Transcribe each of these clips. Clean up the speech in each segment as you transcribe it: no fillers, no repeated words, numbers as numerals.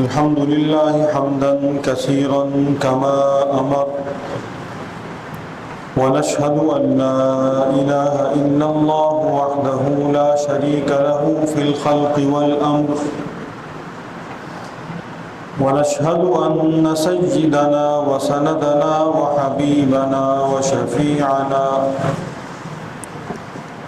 الحمد لله حمدا كثيرا كما أمر، ونشهد أن لا إله إلا الله وحده لا شريك له في الخلق والأمر، ونشهد أن سيدنا وسندنا وحبيبنا وشفيعنا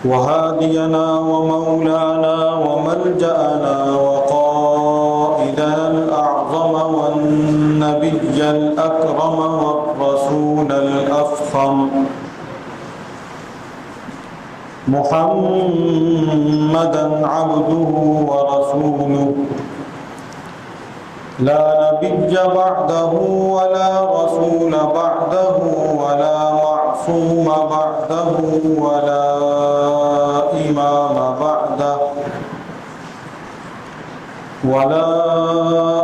وهادينا ومولانا وملجأنا وقائدنا الأعظم والنبي الأكرم والرسول الأفخم محمدا عبده ورسوله، لا نبي بعده ولا رسول بعده ولا معصوم بعده ولا إمام بعده ولا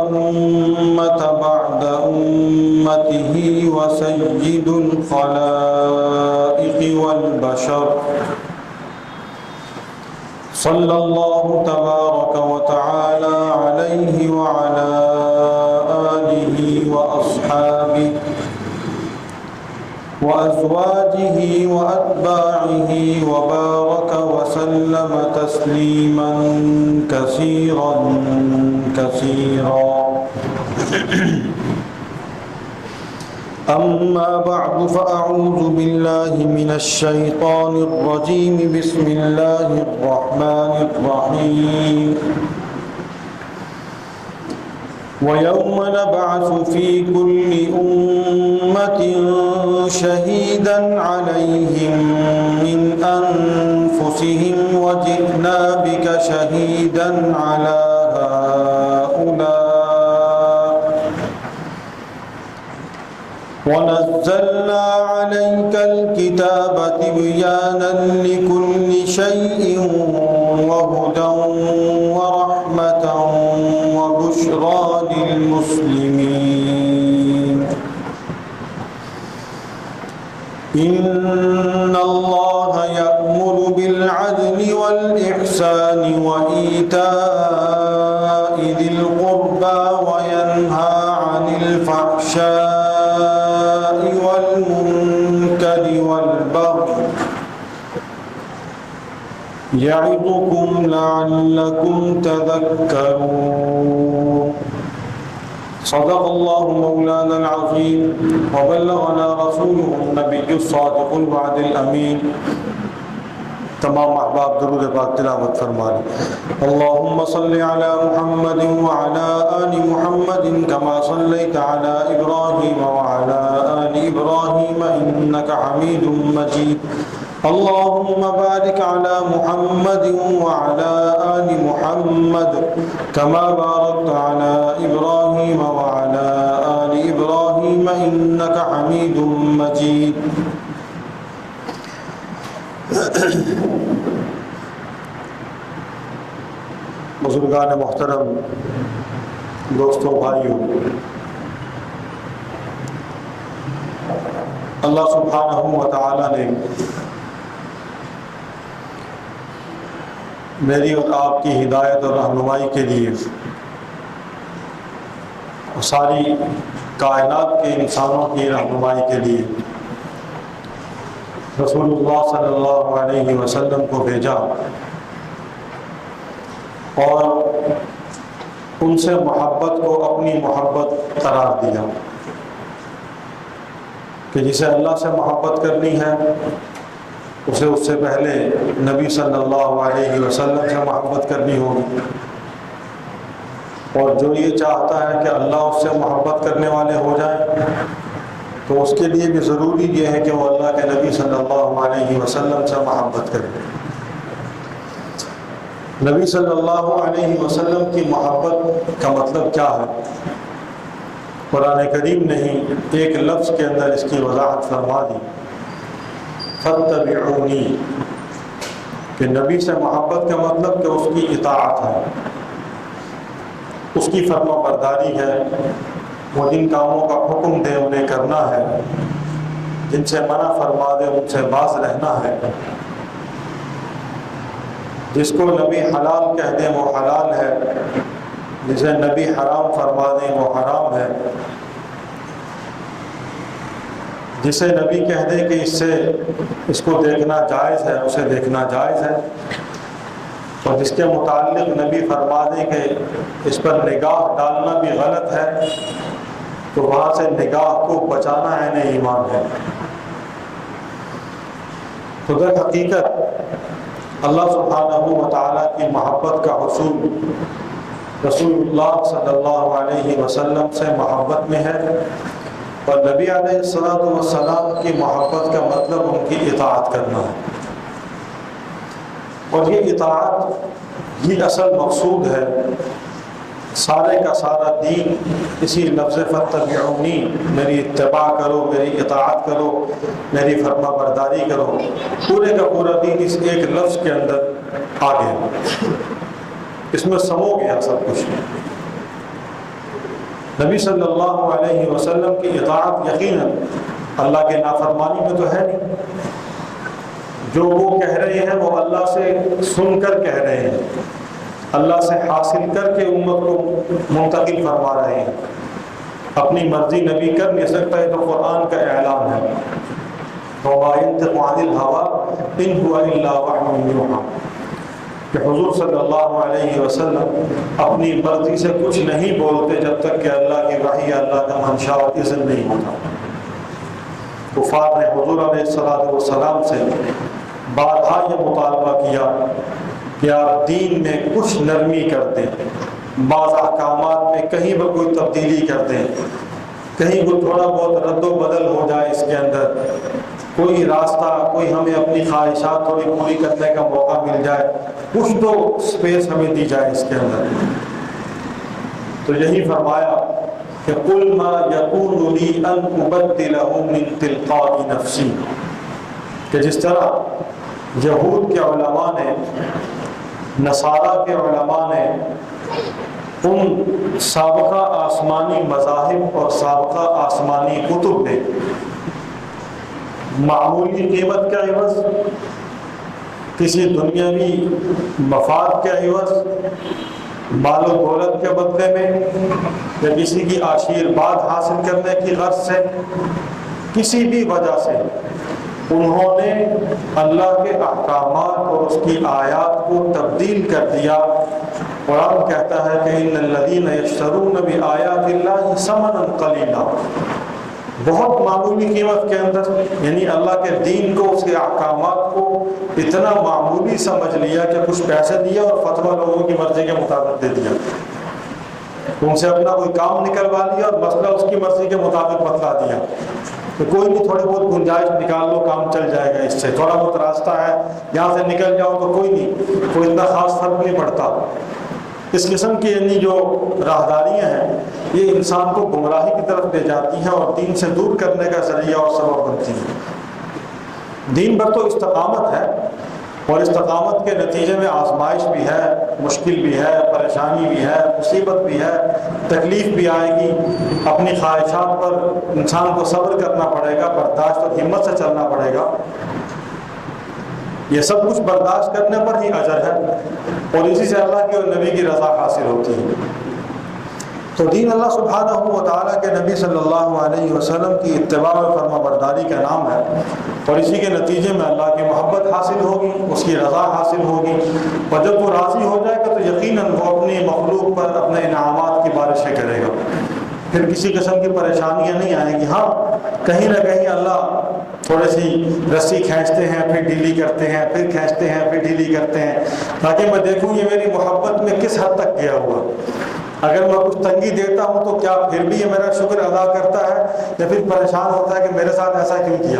أمة بعد أمته، وسيد الخلائق والبشر، صلى الله تبارك وتعالى عليه وعلى آله وأصحابه وأزواجه وأتباعه وبارك وسلم تسليما كثيرا كثيرا. أما بعد فأعوذ بالله من الشيطان الرجيم. بسم الله الرحمن الرحيم. ويوم نبعث في كل أمة شهيدا عليهم من أنفسهم وجئنا بك شهيدا على هؤلاء ونزلنا عليك الكتاب تبيانا لكل شيء وهدى ورحمة وبشرى للمسلمين. إن الله يأمر بالعدل والإحسان وإيتاء ذي القربى وينهى عن الفحشاء والمنكر والبغي يعظكم لعلكم تذكرون. صدق الله مولانا العظيم وبلغنا رسوله النبي الصادق الوعد الأمين. تمام احباب درود پاک تلاوت فرمائیں. اللهم صل على محمد وعلى آل محمد كما صليت على إبراهيم وعلى آل إبراهيم إنك حميد مجيد. اللهم بارك على محمد وعلى آل محمد كما باركت على إبراهيم وعلى آل إبراهيم إنك حميد مجيد. بزرگان محترم، دوستوں، بھائیوں، اللہ سبحانہ و تعالی نے میری اور آپ کی ہدایت اور رہنمائی کے لیے ساری کائنات کے انسانوں کی رہنمائی کے لیے رسول اللہ صلی اللہ علیہ وسلم کو بھیجا اور ان سے محبت کو اپنی محبت قرار دیا کہ جسے اللہ سے محبت کرنی ہے اسے اس سے پہلے نبی صلی اللہ علیہ وسلم سے محبت کرنی ہوگی، اور جو یہ چاہتا ہے کہ اللہ اس سے محبت کرنے والے ہو جائیں تو اس کے لیے بھی ضروری یہ ہے کہ وہ اللہ کے نبی صلی اللہ علیہ وسلم سے محبت کرے. نبی صلی اللہ علیہ وسلم کی محبت کا مطلب کیا ہے؟ قرآن کریم نے ہی ایک لفظ کے اندر اس کی وضاحت فرما دی، فاتبعونی، کہ نبی سے محبت کا مطلب کہ اس کی اطاعت ہے، اس کی فرما برداری ہے، وہ جن کاموں کا حکم دے انہیں کرنا ہے، جن سے منع فرما دے ان سے باز رہنا ہے، جس کو نبی حلال کہہ دیں وہ حلال ہے، جسے نبی حرام فرما دیں وہ حرام ہے، جسے نبی کہہ دیں کہ اس کو دیکھنا جائز ہے اسے دیکھنا جائز ہے، اور جس کے متعلق نبی فرما دیں کہ اس پر نگاہ ڈالنا بھی غلط ہے تو وہاں سے نگاہ کو بچانا عین ایمان ہے۔ تو در حقیقت اللہ سبحانہ و تعالیٰ کی محبت کا حصول رسول اللہ صلی اللہ علیہ وسلم سے محبت میں ہے، اور نبی علیہ الصلوۃ والسلام کی محبت کا مطلب ان کی اطاعت کرنا ہے، اور یہ اطاعت یہ اصل مقصود ہے۔ سارے کا سارا دین اسی لفظ فاتبعونی، میری اتباع کرو، میری اطاعت کرو، میری فرما برداری کرو، پورے کا پورا دین اس ایک لفظ کے اندر آ گیا، اس میں سمو گیا سب کچھ۔ نبی صلی اللہ علیہ وسلم کی اطاعت یقیناً اللہ کے نافرمانی میں تو ہے نہیں، جو وہ کہہ رہے ہیں وہ اللہ سے سن کر کہہ رہے ہیں، اللہ سے حاصل کر کے امت کو منتقل فرما رہے ہیں، اپنی مرضی نبی کر نہیں سکتا، ہے تو قرآن کا اعلان ہے، وَمَا يَنطِقُ عَنِ الْهَوَىٰ إِنْ هُوَ إِلَّا وَحْيٌ يُوحَىٰ، کہ حضور صلی اللہ علیہ وسلم اپنی مرضی سے کچھ نہیں بولتے جب تک کہ اللہ کی وحی اللہ کا منشا اور اذن نہیں ہوتا۔ کفار نے حضور علیہ السلام سے بارہا یہ مطالبہ کیا کہ آپ دین میں کچھ نرمی کر دیں، بعض احکامات میں کہیں پر کوئی تبدیلی کر دیں، کہیں کوئی تھوڑا بہت رد و بدل ہو جائے، اس کے اندر کوئی راستہ، کوئی ہمیں اپنی خواہشات تھوڑی پوری کرنے کا موقع مل جائے، کچھ تو سپیس ہمیں دی جائے اس کے اندر۔ تو یہی فرمایا کہ قُلْ مَا يَكُونُ لِي أَنْ أُبَدِّلَهُ مِنْ تِلْقَاءِ نَفْسِي، کہ جس طرح یہود کے علماء نے، نصارہ کے علماء نے ان سابقہ آسمانی مذاہب اور سابقہ آسمانی کتب میں معمولی قیمت کا عوض، کسی دنیاوی مفاد کے عوض، مال و دولت کے بدلے میں، یا کسی کی آشیرواد حاصل کرنے کی غرض سے، کسی بھی وجہ سے انہوں نے اللہ کے احکامات اور اس کی آیات کو تبدیل کر دیا۔ قرآن کہتا ہے کہ ان الذین یشترون بآیات اللہ ثمنا قلیلا، بہت معمولی قیمت کے اندر، یعنی اللہ کے دین کو، اس کے احکامات کو اتنا معمولی سمجھ لیا کہ کچھ پیسے دیا اور فتویٰ لوگوں کی مرضی کے مطابق دے دیا، ان سے اپنا کوئی کام نکلوا لیا اور مسئلہ اس کی مرضی کے مطابق بتلا دیا کہ کوئی نہیں، تھوڑی بہت گنجائش نکال لو، کام چل جائے گا، اس سے تھوڑا بہت راستہ ہے، یہاں سے نکل جاؤ تو کوئی نہیں، کوئی اتنا خاص فرق نہیں پڑتا۔ اس قسم کی یعنی جو راہداریاں ہیں یہ انسان کو گمراہی کی طرف لے جاتی ہیں اور دین سے دور کرنے کا ذریعہ اور سبب بنتی ہیں۔ دین پر تو استقامت ہے، اور استقامت کے نتیجے میں آزمائش بھی ہے، مشکل بھی ہے، پریشانی بھی ہے، مصیبت بھی ہے، تکلیف بھی آئے گی، اپنی خواہشات پر انسان کو صبر کرنا پڑے گا، برداشت اور ہمت سے چلنا پڑے گا۔ یہ سب کچھ برداشت کرنے پر ہی اجر ہے، اور اسی سے اللہ کی اور نبی کی رضا حاصل ہوتی ہے۔ تو دین اللہ سبحانہ و تعالیٰ کے نبی صلی اللہ علیہ وسلم کی اتباع و فرما برداری کا نام ہے، اور اسی کے نتیجے میں اللہ کی محبت حاصل ہوگی، اس کی رضا حاصل ہوگی، اور جب وہ راضی ہو جائے گا تو یقیناً وہ اپنی مخلوق پر اپنے انعامات کی بارشیں کرے گا، پھر کسی قسم کی پریشانیاں نہیں آئیں گی۔ ہاں کہیں نہ کہیں اللہ تھوڑی سی رسی کھینچتے ہیں، پھر ڈھیلی کرتے ہیں، پھر کھینچتے ہیں، پھر ڈھیلی کرتے ہیں، تاکہ میں دیکھوں یہ میری محبت میں کس حد تک گیا ہوا۔ اگر میں کچھ تنگی دیتا ہوں تو کیا پھر بھی یہ میرا شکر ادا کرتا ہے، یا پھر پریشان ہوتا ہے کہ میرے ساتھ ایسا کیوں کیا۔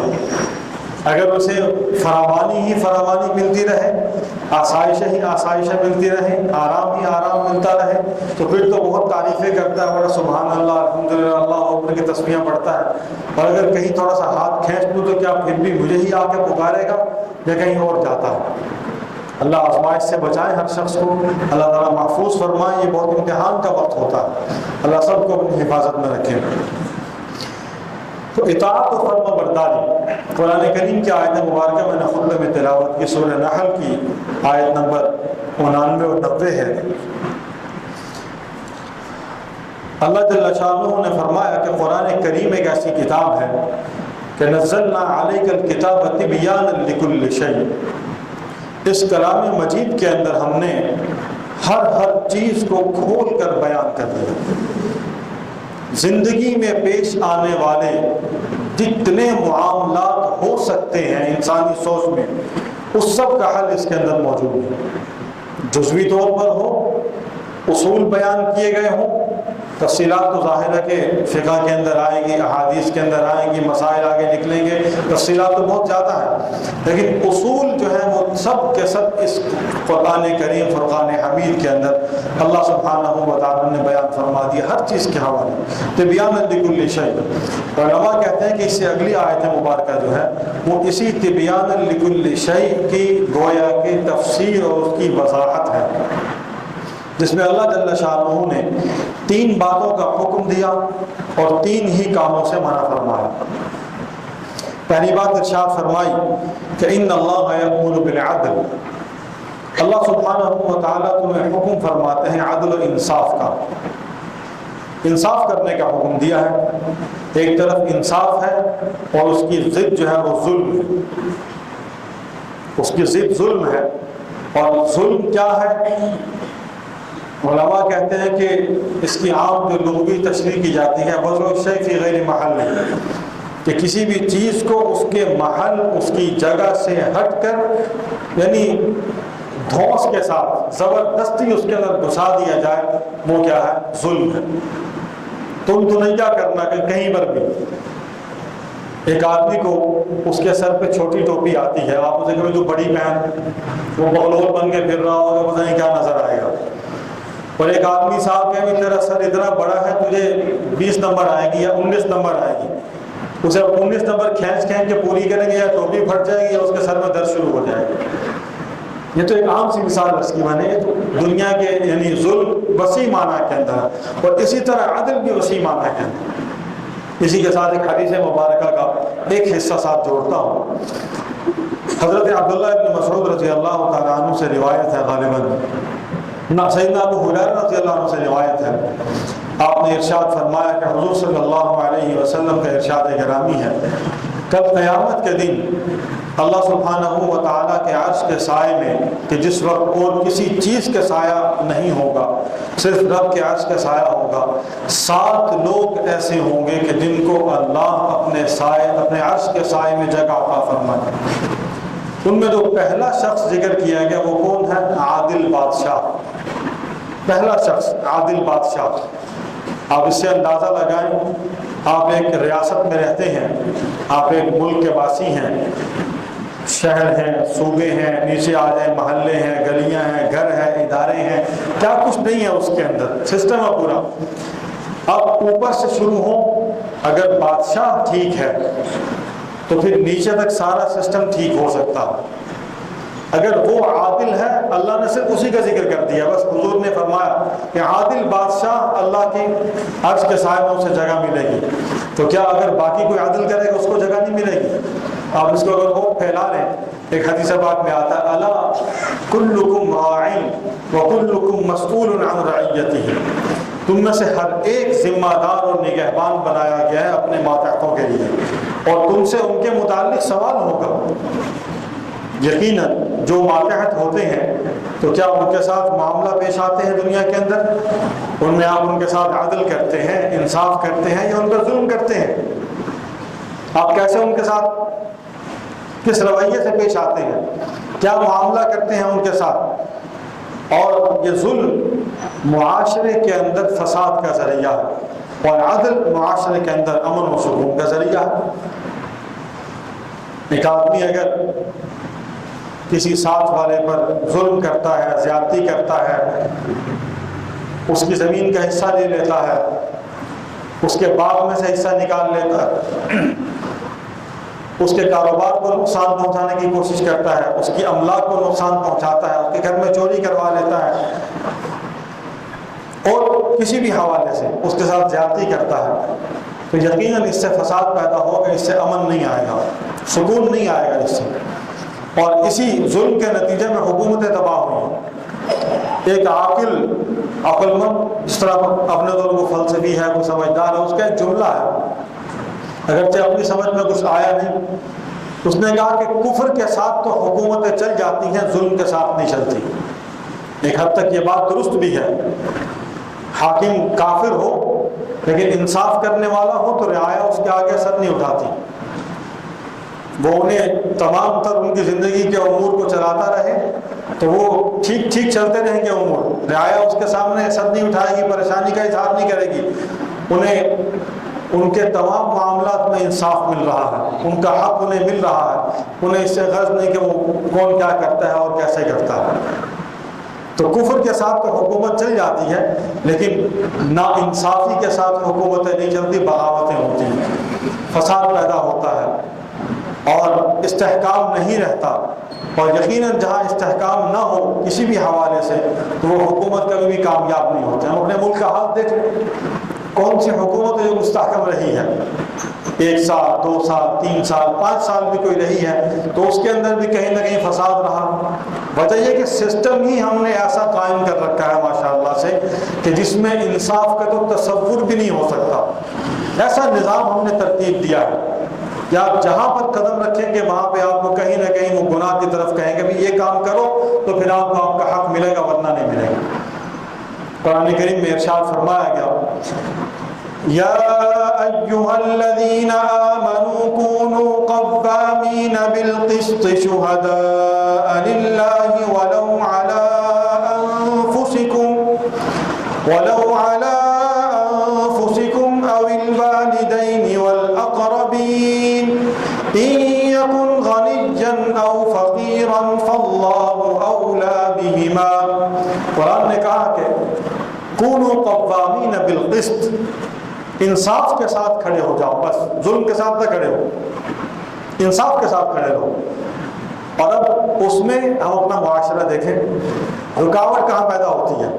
اگر اسے فراوانی ہی فراوانی ملتی رہے، آسائشیں ہی آسائشیں ملتی رہیں، آرام ہی آرام ملتا رہے، تو پھر تو بہت تعریفیں کرتا ہے، بڑا سبحان اللہ، الحمدللہ، اللہ اکبر کی تسبیحاں پڑھتا ہے۔ اور اگر کہیں تھوڑا سا ہاتھ کھینچ دوں تو کیا پھر بھی مجھے ہی آ کے پکارے گا یا کہیں اور جاتا ہے۔ اللہ آزمائش سے بچائے ہر شخص کو، اللہ تعالیٰ محفوظ فرمائے، یہ بہت امتحان کا وقت ہوتا ہے، اللہ سب کو اپنی حفاظت میں رکھے۔ تو اطاعت و فرما برداری قرآن کریم کی آیت مبارکہ میں نے خطبے میں تلاوت کی، سورہ نحل کی آیت نمبر 99 اور 90 ہے۔ اللہ جل شانہ نے فرمایا کہ قرآن کریم ایک ایسی کتاب ہے کہ نزلنا علیک الکتاب تبیانا لکل شیء، اس کلام مجید کے اندر ہم نے ہر چیز کو کھول کر بیان کر دیا۔ زندگی میں پیش آنے والے جتنے معاملات ہو سکتے ہیں انسانی سوچ میں، اس سب کا حل اس کے اندر موجود ہے۔ جزوی طور پر ہو، اصول بیان کیے گئے ہوں، تفصیلات تو ظاہر ہے کہ فقہ کے اندر آئیں گی، احادیث کے اندر آئیں گی، مسائل آگے نکلیں گے، تفصیلات تو بہت زیادہ ہیں، لیکن اصول جو ہیں وہ سب کے سب اس قرآن کریم فرقان حمید کے اندر اللہ سبحانہ و تعالیٰ نے بیان فرما دیا ہر چیز کے حوالے۔ تبیانا لکل شیء، علماء کہتے ہیں کہ اس سے اگلی آیت مبارکہ جو ہے وہ اسی تبیانا لکل شیء کی گویا کہ تفسیر اور اس کی وضاحت ہے، جس میں اللہ جل شانہ نے 3 باتوں کا حکم دیا اور 3 ہی کاموں سے منع فرمایا۔ پہلی بات ارشاد فرمائی کہ ان اللہ یأمر بالعدل، اللہ سبحانہ و تعالیٰ تمہیں حکم فرماتے ہیں عدل و انصاف کا، انصاف کرنے کا حکم دیا ہے۔ ایک طرف انصاف ہے اور اس کی ضد جو ہے وہ ظلم ہے، اس کی ضد ظلم ہے۔ اور ظلم کیا ہے؟ علماء کہتے ہیں کہ اس کی عام جو لغوی تشریح کی جاتی ہے وضع الشیء فی غیر محل، کہ کسی بھی چیز کو اس کے محل، اس کی جگہ سے ہٹ کر، یعنی دھوس کے ساتھ زبردستی اس کے اندر گھسا دیا جائے، وہ کیا ہے؟ ظلم ہے۔ تم تو نہیں کیا کرنا کہ کہیں پر بھی ایک آدمی کو اس کے سر پہ چھوٹی ٹوپی آتی ہے، آپ اسے کبھی تو بڑی پہن، وہ بغلول بن کے پھر رہا ہوگا، پتہ نہیں کیا نظر آئے گا۔ اور ایک آدمی صاحب کہ تیرا سر اتنا بڑا ہے، تجھے 20 نمبر آئے گی یا 19 نمبر آئے گی، اسے 19 نمبر کھینچ کے پوری کریں گے یا ٹوپی پھٹ جائے گی یا اس کے سر میں درد شروع ہو جائے گا۔ یہ تو ایک عام سی مثال ہے اس کی، معنی یہ تو دنیا کے یعنی ظلم وسیع معنی کے اندر ہے، اور اسی طرح عدل بھی وسیع معنی کے اندر۔ اسی کے ساتھ ایک حدیث مبارکہ کا ایک حصہ ساتھ جوڑتا ہوں۔ حضرت عبداللہ ابن مسعود رضی اللہ تعالیٰ عنہ سے روایت ہے، غالباً سیدنا ابو ہریرہ رضی اللہ عنہ سے روایت ہے، آپ نے ارشاد فرمایا کہ حضور صلی اللہ علیہ وسلم کا ارشاد گرامی ہے، کل قیامت کے دن اللہ سبحانہ و تعالیٰ کے عرش کے سائے میں، کہ جس وقت اور کسی چیز کے سایہ نہیں ہوگا، صرف رب کے عرش کا سایہ ہوگا، 7 لوگ ایسے ہوں گے کہ جن کو اللہ اپنے سائے، اپنے عرش کے سائے میں جگہ عطا فرمائے۔ ان میں جو پہلا شخص ذکر کیا گیا وہ کون ہے؟ عادل بادشاہ۔ پہلا شخص عادل بادشاہ۔ آپ اس سے اندازہ لگائیں، آپ ایک ریاست میں رہتے ہیں، آپ ایک ملک کے واسی ہیں، شہر ہیں، صوبے ہیں، نیچے آ جائیں محلے ہیں، گلیاں ہیں، گھر ہیں، ادارے ہیں، کیا کچھ نہیں ہے اس کے اندر، سسٹم ہے پورا۔ اب اوپر سے شروع ہوں، اگر بادشاہ ٹھیک ہے تو پھر نیچے تک سارا سسٹم ٹھیک ہو سکتا ہے۔ اگر وہ عادل ہے، اللہ نے صرف اسی کا ذکر کر دیا، بس حضور نے فرمایا کہ عادل بادشاہ اللہ کی عرش کے سائے میں اسے جگہ ملے گی، تو کیا اگر باقی کوئی عادل کرے گا اس کو جگہ نہیں ملے گی؟ آپ اس کو اگر وہ پھیلا لیں، ایک حدیث پاک میں آتا ہے الا کلکم راع وکلکم مسئول عن رعیتہ، تم میں سے ہر ایک ذمہ دار اور نگہبان بنایا گیا ہے اپنے ماتحتوں کے لیے، اور تم سے ان کے متعلق سوال ہوگا۔ یقیناً جو ماتحت ہوتے ہیں تو کیا ان کے ساتھ معاملہ پیش آتے ہیں دنیا کے اندر، ان میں آپ ان کے ساتھ عدل کرتے ہیں، انصاف کرتے ہیں، یا ان پر ظلم کرتے ہیں؟ آپ کیسے ان کے ساتھ، کس رویے سے پیش آتے ہیں، کیا معاملہ کرتے ہیں ان کے ساتھ؟ اور یہ ظلم معاشرے کے اندر فساد کا ذریعہ ہے، اور عدل معاشرے کے اندر امن و سکون کا ذریعہ ہے۔ ایک آدمی اگر کسی ساتھ والے پر ظلم کرتا ہے، زیادتی کرتا ہے، اس کی زمین کا حصہ لے لیتا ہے، اس کے باغ میں سے حصہ نکال لیتا ہے، اس کے کاروبار کو نقصان پہنچانے کی کوشش کرتا ہے، اس کی املاک کو نقصان پہنچاتا ہے، اس کے گھر میں چوری کروا لیتا ہے، اور کسی بھی حوالے سے اس کے ساتھ زیادتی کرتا ہے، تو یقیناً اس سے فساد پیدا ہوگا، اس سے امن نہیں آئے گا، سکون نہیں آئے گا اس سے، اور اسی ظلم کے نتیجے میں حکومتیں تباہ ہوئی۔ ایک عاقل عقل مند، جس طرح اپنے دور کو فلسفی ہے، کوئی سمجھدار ہے، اس کا ایک جملہ ہے، اگرچہ اپنی سمجھ میں کچھ آیا نہیں، اس نے کہا کہ کفر کے ساتھ تو حکومتیں چل جاتی ہیں، ظلم کے ساتھ نہیں چلتی۔ ایک حد تک یہ بات درست بھی ہے، حاکم کافر ہو لیکن انصاف کرنے والا ہو تو رعایا اس کے آگے سر نہیں اٹھاتی، وہ انہیں تمام تر ان کی زندگی کے امور کو چلاتا رہے تو وہ ٹھیک ٹھیک چلتے رہیں گے امور، رعایا اس کے سامنے سر نہیں اٹھائے گی، پریشانی کا اظہار نہیں کرے گی، انہیں ان کے تمام معاملات میں انصاف مل رہا ہے، ان کا حق انہیں مل رہا ہے، انہیں اس سے غرض نہیں کہ وہ کون کیا کرتا ہے اور کیسے کرتا ہے۔ تو کفر کے ساتھ تو حکومت چل جاتی ہے، لیکن نا انصافی کے ساتھ حکومتیں نہیں چلتی، بغاوتیں ہوتی ہیں، فساد پیدا ہوتا ہے اور استحکام نہیں رہتا، اور یقیناً جہاں استحکام نہ ہو کسی بھی حوالے سے تو وہ حکومت کبھی بھی کامیاب نہیں ہوتی۔ ہم اپنے ملک کا حال دیکھیں، کون سی حکومت ہے جو مستحکم رہی ہے، 1 سال 2 سال 3 سال 5 سال بھی کوئی رہی ہے تو اس کے اندر بھی کہیں نہ کہیں فساد رہا۔ وجہ یہ کہ سسٹم ہی ہم نے ایسا قائم کر رکھا ہے ماشاءاللہ سے کہ جس میں انصاف کا تو تصور بھی نہیں ہو سکتا، ایسا نظام ہم نے ترتیب دیا ہے کہ آپ جہاں پر قدم رکھیں گے وہاں پہ آپ کو کہیں نہ کہیں وہ گناہ کی طرف کہیں گے بھی یہ کام کرو تو پھر آپ کو آپ کا حق ملے گا ورنہ نہیں ملے گا۔ قرآن کریم میں ارشاد فرمایا گیا، یا ایھا الذین آمنوا کونوا قوامین بالقسط شہداء للہ ولو علی انفسکم او الوالدین والاقربین ان یکن غنیا او فقیرا فاللہ اولی بہما۔ قرآن نے کہا کہ کونوا قوامین بالقسط، انصاف کے ساتھ کھڑے ہو جاؤ، بس ظلم کے ساتھ نہ کھڑے ہو، انصاف کے ساتھ کھڑے رہو۔ اور اب اس میں ہم اپنا معاشرہ دیکھیں، رکاوٹ کہاں پیدا ہوتی ہے؟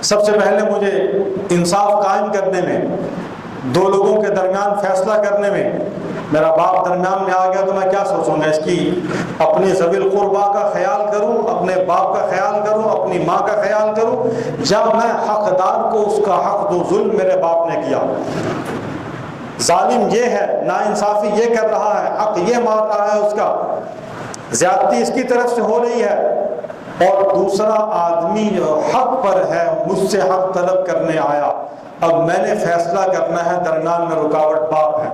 سب سے پہلے مجھے انصاف قائم کرنے میں، 2 لوگوں کے درمیان فیصلہ کرنے میں، میرا باپ درمیان میں آ گیا تو میں کیا سوچوں گا؟ اس کی اپنی ذوی القربا کا خیال کروں، اپنے باپ کا خیال کروں، اپنی ماں کا خیال کروں، جب میں حقدار کو اس کا حق دوں۔ ظلم میرے باپ نے کیا، ظالم یہ ہے، ناانصافی یہ کر رہا ہے، حق یہ مار رہا ہے، اس کا زیادتی اس کی طرف سے ہو رہی ہے، اور دوسرا آدمی جو حق پر ہے مجھ سے حق طلب کرنے آیا، اب میں نے فیصلہ کرنا ہے، درمیان میں رکاوٹ باپ ہے،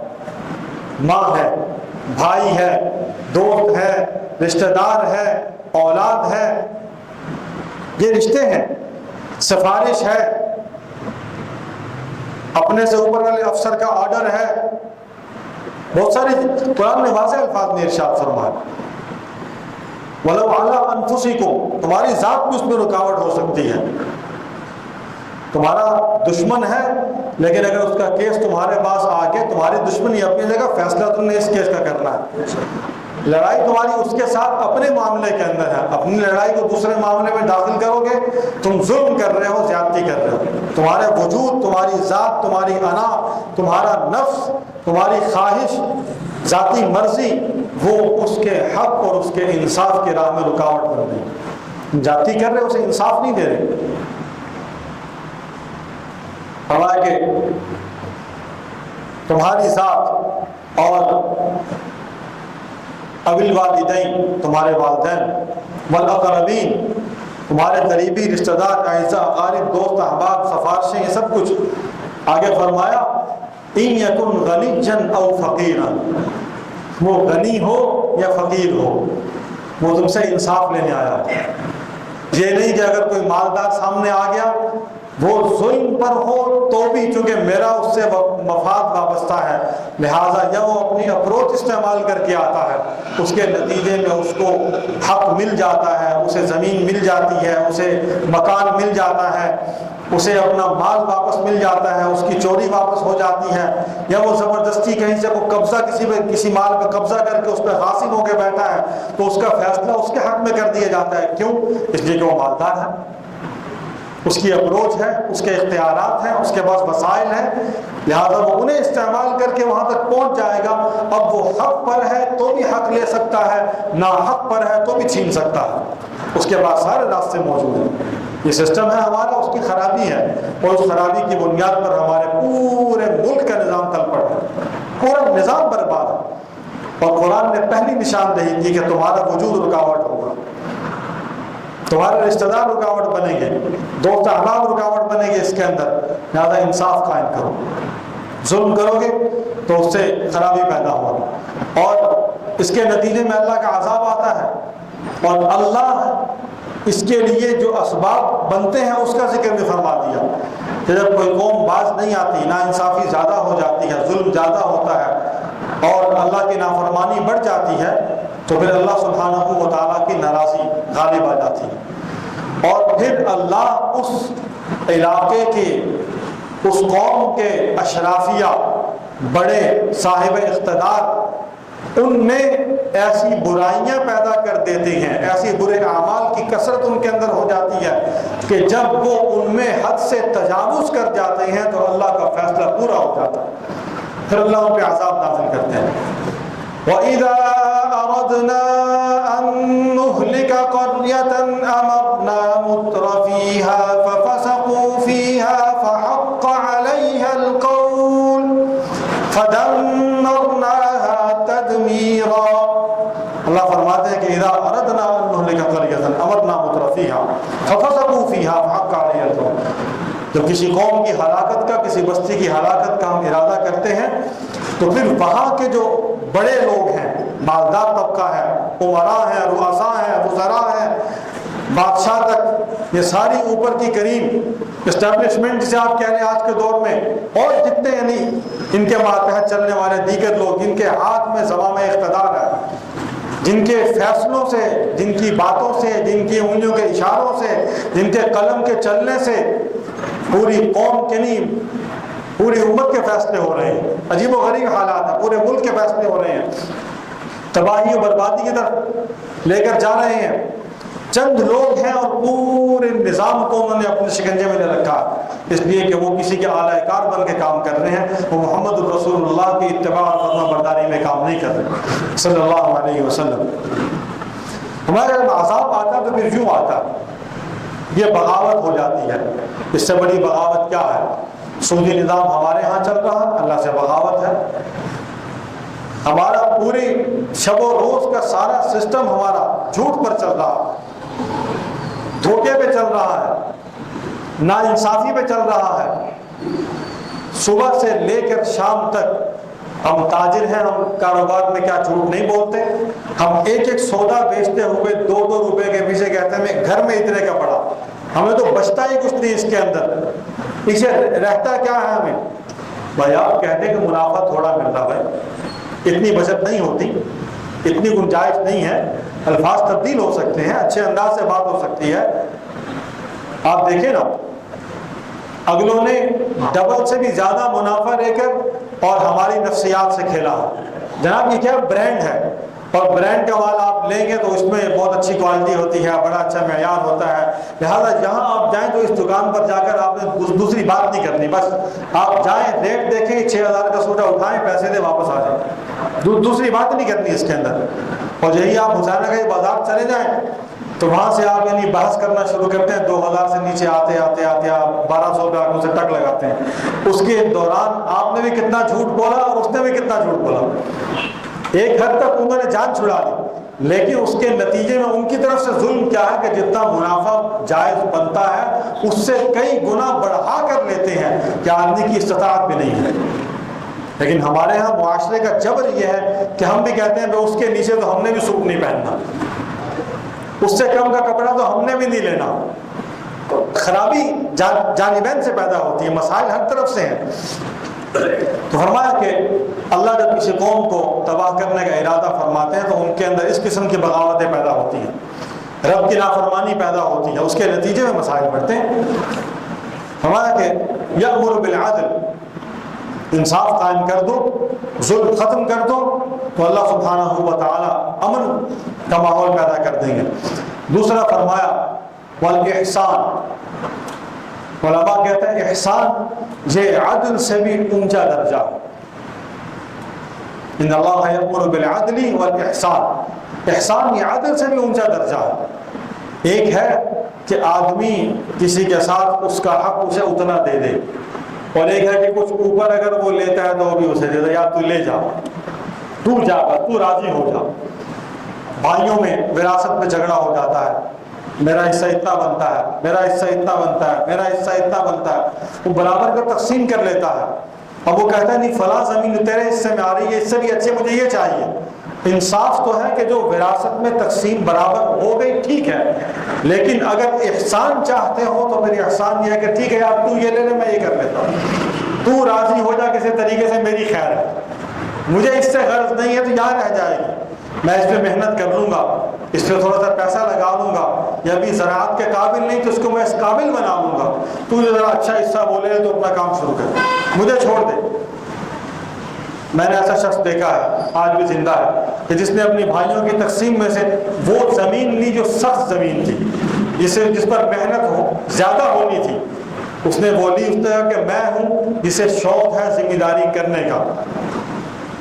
ماں ہے، بھائی ہے، دوست ہے، رشتہ دار ہے، اولاد ہے، یہ رشتے ہیں، سفارش ہے، اپنے سے اوپر والے افسر کا آرڈر ہے، بہت ساری قرآن نے واضح الفاظ میں ارشاد فرمایا، وَلَوْ عَلَىٰ أَنفُسِكُمْ، تمہاری ذات بھی اس میں رکاوٹ ہو سکتی ہے، تمہارا دشمن ہے لیکن اگر اس کا کیس تمہارے پاس آ کے، تمہاری دشمنی اپنی جگہ، فیصلہ تم نے اس کیس کا کرنا ہے، لڑائی تمہاری اس کے ساتھ اپنے معاملے کے اندر ہے، اپنی لڑائی کو دوسرے معاملے میں داخل کرو گے، تم ظلم کر رہے ہو، زیادتی کر رہے ہو، تمہارے وجود، تمہاری ذات، تمہاری انا، تمہارا نفس، تمہاری خواہش، ذاتی مرضی، وہ اس کے حق اور اس کے انصاف کی راہ میں رکاوٹ بن رہی، زیادتی کر رہے ہو، اسے انصاف نہیں دے رہے۔ فرمایا کہ تمہاری ذات اور اوی الوالدین، تمہارے والدین، والاقربین، تمہارے قریبی رشتہ دار، اعزاء، اقارب، دوست، احباب، سفارشیں، یہ سب کچھ۔ آگے فرمایا ان یکن غنیا او فقیرا، وہ غنی ہو یا فقیر ہو، وہ تم سے انصاف لینے آیا ہے۔ یہ نہیں کہ اگر کوئی مالدار سامنے آ گیا، وہ ظلم پر ہو تو بھی چونکہ میرا اس سے مفاد وابستہ ہے، لہٰذا یا وہ اپنی اپروچ استعمال کر کے آتا ہے، اس کے نتیجے میں اس کو حق مل جاتا ہے، اسے زمین مل جاتی ہے، اسے مکان مل جاتا ہے، اسے اپنا مال واپس مل جاتا ہے، اس کی چوری واپس ہو جاتی ہے، یا وہ زبردستی کہیں سے وہ قبضہ کسی مال پہ قبضہ کر کے اس پہ غاصب ہو کے بیٹھا ہے تو اس کا فیصلہ اس کے حق میں کر دیا جاتا ہے۔ کیوں؟ اس لیے کہ وہ مالدار ہے، اس کی اپروچ ہے، اس کے اختیارات ہیں، اس کے پاس وسائل ہیں، لہذا وہ انہیں استعمال کر کے وہاں تک پہنچ جائے گا۔ اب وہ حق پر ہے تو بھی حق لے سکتا ہے، نا حق پر ہے تو بھی چھین سکتا ہے، اس کے پاس سارے راستے موجود ہیں۔ یہ سسٹم ہے ہمارا، اس کی خرابی ہے، اور اس خرابی کی بنیاد پر ہمارے پورے ملک کا نظام تلپٹ ہے، پورا نظام برباد ہے۔ اور قرآن نے پہلی نشاندہی کی کہ تمہارا وجود رکاوٹ ہوگا، تمہارے رشتہ دار رکاوٹ بنیں گے، دوست احباب رکاوٹ بنیں گے اس کے اندر، لہٰذا انصاف قائم کرو۔ ظلم کرو گے تو اس سے خرابی پیدا ہوگی، اور اس کے نتیجے میں اللہ کا عذاب آتا ہے، اور اللہ اس کے لیے جو اسباب بنتے ہیں اس کا ذکر بھی فرما دیا کہ جب کوئی قوم باز نہیں آتی، ناانصافی زیادہ ہو جاتی ہے، ظلم زیادہ ہوتا ہے اور اللہ کی نافرمانی بڑھ جاتی ہے، تو پھر اللہ سبحانہ و تعالیٰ کی ناراضی غالب آ جاتی ہے، اور پھر اللہ اس علاقے کے، اس قوم کے اشرافیہ، بڑے صاحب اقتدار، ان میں ایسی برائیاں پیدا کر دیتے ہیں، ایسی برے اعمال کی کثرت ان کے اندر ہو جاتی ہے کہ جب وہ ان میں حد سے تجاوز کر جاتے ہیں تو اللہ کا فیصلہ پورا ہو جاتا ہے، پھر اللہ ان پہ عذاب نازل کرتے ہیں۔ وَإِذَا أَرَدْنَا أَن نُهْلِكَ قَرْيَةً أَمَرْنَا مُتْرَ فِيهَا فَفَسَقُوا فِيهَا فَحَقَّ عَلَيْهَا الْقَوْلُ فَدَمَّرْنَاهَا تَدْمِيرًا۔ اللہ فرماتے ہیں کہ اذا اردنا ان نهلك قرية امرنا متر فيها ففسقوا فيها فحق عليها القول۔ جب کسی قوم کی ہلاکت کا، کسی بستی کی ہلاکت کا ہم ارادہ کرتے ہیں تو پھر وہاں کے جو بڑے لوگ ہیں، مالدار طبقہ ہے، امراء ہیں، رؤساء ہیں، وزراء ہیں، بادشاہ تک، یہ ساری اوپر کی کریم اسٹیبلشمنٹ جسے آپ کہہ رہے ہیں آج کے دور میں، اور جتنے یعنی ان کے ماتحت چلنے والے دیگر لوگ جن کے ہاتھ میں زمام اقتدار ہے، جن کے فیصلوں سے، جن کی باتوں سے، جن کی انگلیوں کے اشاروں سے، جن کے قلم کے چلنے سے پوری قوم کے نہیں، پوری امت کے فیصلے ہو رہے ہیں، عجیب و غریب حالات ہیں، پورے ملک کے فیصلے ہو رہے ہیں، تباہی و بربادی کی طرف لے کر جا رہے ہیں۔ چند لوگ ہیں اور پورے نظام کو انہوں نے اپنے شکنجے میں لے رکھا، اس لیے کہ وہ کسی کے اعلی کار بن کے کام کر رہے ہیں، وہ محمد الرسول اللہ کی اتباع اور فرما برداری میں کام نہیں کر رہے صلی اللہ علیہ وسلم۔ ہمارے جب عذاب آتا تو پھر یوں آتا، یہ بغاوت ہو جاتی ہے۔ اس سے بڑی بغاوت کیا ہے؟ سودی نظام ہمارے ہاں چل رہا ہے، اللہ سے بغاوت ہے۔ ہمارا پوری شب و روز کا سارا سسٹم ہمارا جھوٹ پر چل رہا ہے، دھوکے پہ چل رہا ہے، ناانصافی پہ چل رہا ہے۔ صبح سے لے کر شام تک ہم تاجر ہیں، ہم کاروبار میں کیا جھوٹ نہیں بولتے، ہم ایک ایک سودا بیچتے ہوئے 2-2 روپے کے پیچھے کہتے ہیں میں گھر میں اتنے کا پڑا، ہمیں تو بچتا ہی کچھ نہیں اس کے اندر، پیچھے رہتا کیا ہے ہمیں؟ بھائی آپ کہتے ہیں کہ منافع تھوڑا ملتا، بھائی اتنی بچت نہیں ہوتی، اتنی گنجائش نہیں ہے، الفاظ تبدیل ہو سکتے ہیں، اچھے انداز سے بات ہو سکتی ہے۔ آپ دیکھیں نا، اگلوں نے ڈبل سے بھی زیادہ منافع لے کر اور ہماری نفسیات سے کھیلا، جناب یہ کیا برانڈ ہے، اور برانڈ کا مال آپ لیں گے تو اس میں بہت اچھی کوالٹی ہوتی ہے، بڑا اچھا معیار ہوتا ہے، لہذا جہاں آپ جائیں تو اس دکان پر جا کر آپ نے دوسری بات نہیں کرنی، بس آپ جائیں، ریٹ دیکھیں، 6000 کا سودا اٹھائیں، پیسے دیں، واپس آ جائیں، دوسری بات نہیں کرنی اس کے اندر۔ اور یہی آپ حسینہ کے بازار چلے جائیں تو وہاں سے آپ یعنی بحث کرنا شروع کرتے ہیں، 2000 سے نیچے آتے آتے آتے آپ 1200 پہ آنکھوں سے ٹک لگاتے ہیں۔ اس کے دوران آپ نے بھی کتنا جھوٹ بولا اور اس نے بھی کتنا جھوٹ بولا، ایک حد تک انہوں نے جان چھڑا لی، لیکن اس کے نتیجے میں ان کی طرف سے ظلم کیا ہے کہ جتنا منافع جائز بنتا ہے اس سے کئی گنا بڑھا کر لیتے ہیں کہ آدمی کی استطاعت بھی نہیں ہے۔ لیکن ہمارے ہاں معاشرے کا جبر یہ ہے کہ ہم بھی کہتے ہیں کہ اس کے نیچے تو ہم نے بھی سوٹ نہیں پہننا، اس سے کم کا کپڑا تو ہم نے بھی نہیں لینا۔ خرابی جانبین سے پیدا ہوتی ہے، مسائل ہر طرف سے ہیں۔ تو فرمایا کہ اللہ جب کسی قوم کو تباہ کرنے کا ارادہ فرماتے ہیں تو ان کے اندر اس قسم کی بغاوتیں پیدا ہوتی ہیں، رب کی نافرمانی پیدا ہوتی ہے، اس کے نتیجے میں مسائل بڑھتے ہیں۔ فرمایا کہ یأمر بالعدل، انصاف قائم کر دو، ظلم ختم کر دو تو اللہ سبحانہ و تعالی امن کا ماحول پیدا کر دیں گے۔ دوسرا فرمایا والاحسان، علماء کہتے ہیں احسان یہ عدل سے بھی اونچا درجہ، ان اللہ یأمر بالعدل والاحسان، احسان یہ عدل سے بھی اونچا درجہ ہے۔ ایک ہے کہ آدمی کسی کے ساتھ اس کا حق اسے اتنا دے دے، اور ایک ہے کہ کچھ اوپر اگر وہ لیتا ہے تو وہ بھی اسے دے دے، یار تو لے جا، تو جا، تو راضی ہو جا۔ بھائیوں میں وراثت میں جھگڑا ہو جاتا ہے، میرا حصہ اتنا بنتا ہے، میرا حصہ اتنا بنتا ہے، میرا حصہ اتنا بنتا ہے، وہ برابر کا تقسیم کر لیتا ہے، اب وہ کہتا ہے نہیں فلاں زمین تیرے حصے میں آ رہی ہے، اس سے بھی اچھے مجھے یہ چاہیے۔ انصاف تو ہے کہ جو وراثت میں تقسیم برابر ہو گئی ٹھیک ہے، لیکن اگر احسان چاہتے ہو تو پھر احسان یہ ہے کہ ٹھیک ہے یار تو یہ لے لے، میں یہ کر لیتا ہوں، تو راضی ہو جا کسی طریقے سے، میری خیر ہے، مجھے اس سے غرض نہیں ہے تو یہاں رہ جائے گی، میں اس پہ محنت کر لوں گا، اس پہ تھوڑا سا پیسہ لگا لوں گا، یا ابھی زراعت کے قابل نہیں تو اس کو میں اس قابل بنا لوں گا، تو جو ذرا اچھا حصہ بولے تو اپنا کام شروع کر، مجھے چھوڑ دے۔ میں نے ایسا شخص دیکھا ہے، آج بھی زندہ ہے، کہ جس نے اپنی بھائیوں کی تقسیم میں سے وہ زمین لی جو سخت زمین تھی، جس پر محنت زیادہ ہونی تھی، اس نے وہ لی، اس نے کہا کہ میں ہوں جسے شوق ہے ذمہ داری کرنے کا،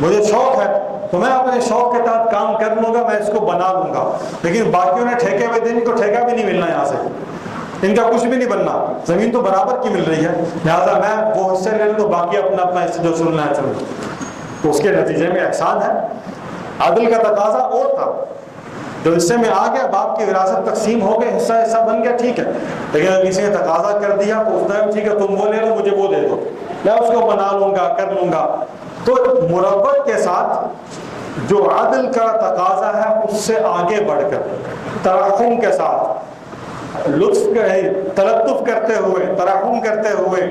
مجھے شوق ہے تو میں اپنے شوق کے تحت کام کر لوں گا، میں اس کو بنا لوں گا، لیکن باقیوں نے ٹھیکے میں دیں، ان کو ٹھیکہ بھی نہیں ملنا، یہاں سے ان کا کچھ بھی نہیں بننا، زمین تو برابر کی مل رہی ہے، لہٰذا میں وہ حصے لے لوں تو باقی اپنا اپنا حصہ جو چننا ہے چن لوں۔ تو اس کے نتیجے میں احسان ہے۔ عدل کا تقاضا اور تھا، جو حصے میں آ گیا، باپ کی وراثت تقسیم ہو گئی، حصہ حصہ بن گیا ٹھیک ہے، لیکن اگر کسی نے تقاضا کر دیا تو اس نے ٹھیک ہے تم وہ لے لو، مجھے وہ دے دو، میں اس کو بنا لوں گا، کر لوں گا۔ تو مربت کے ساتھ جو عدل کا تقاضا ہے اس سے آگے بڑھ کر ترحم کے ساتھ، تلطف کرتے ہوئے، ترحم کرتے ہوئے،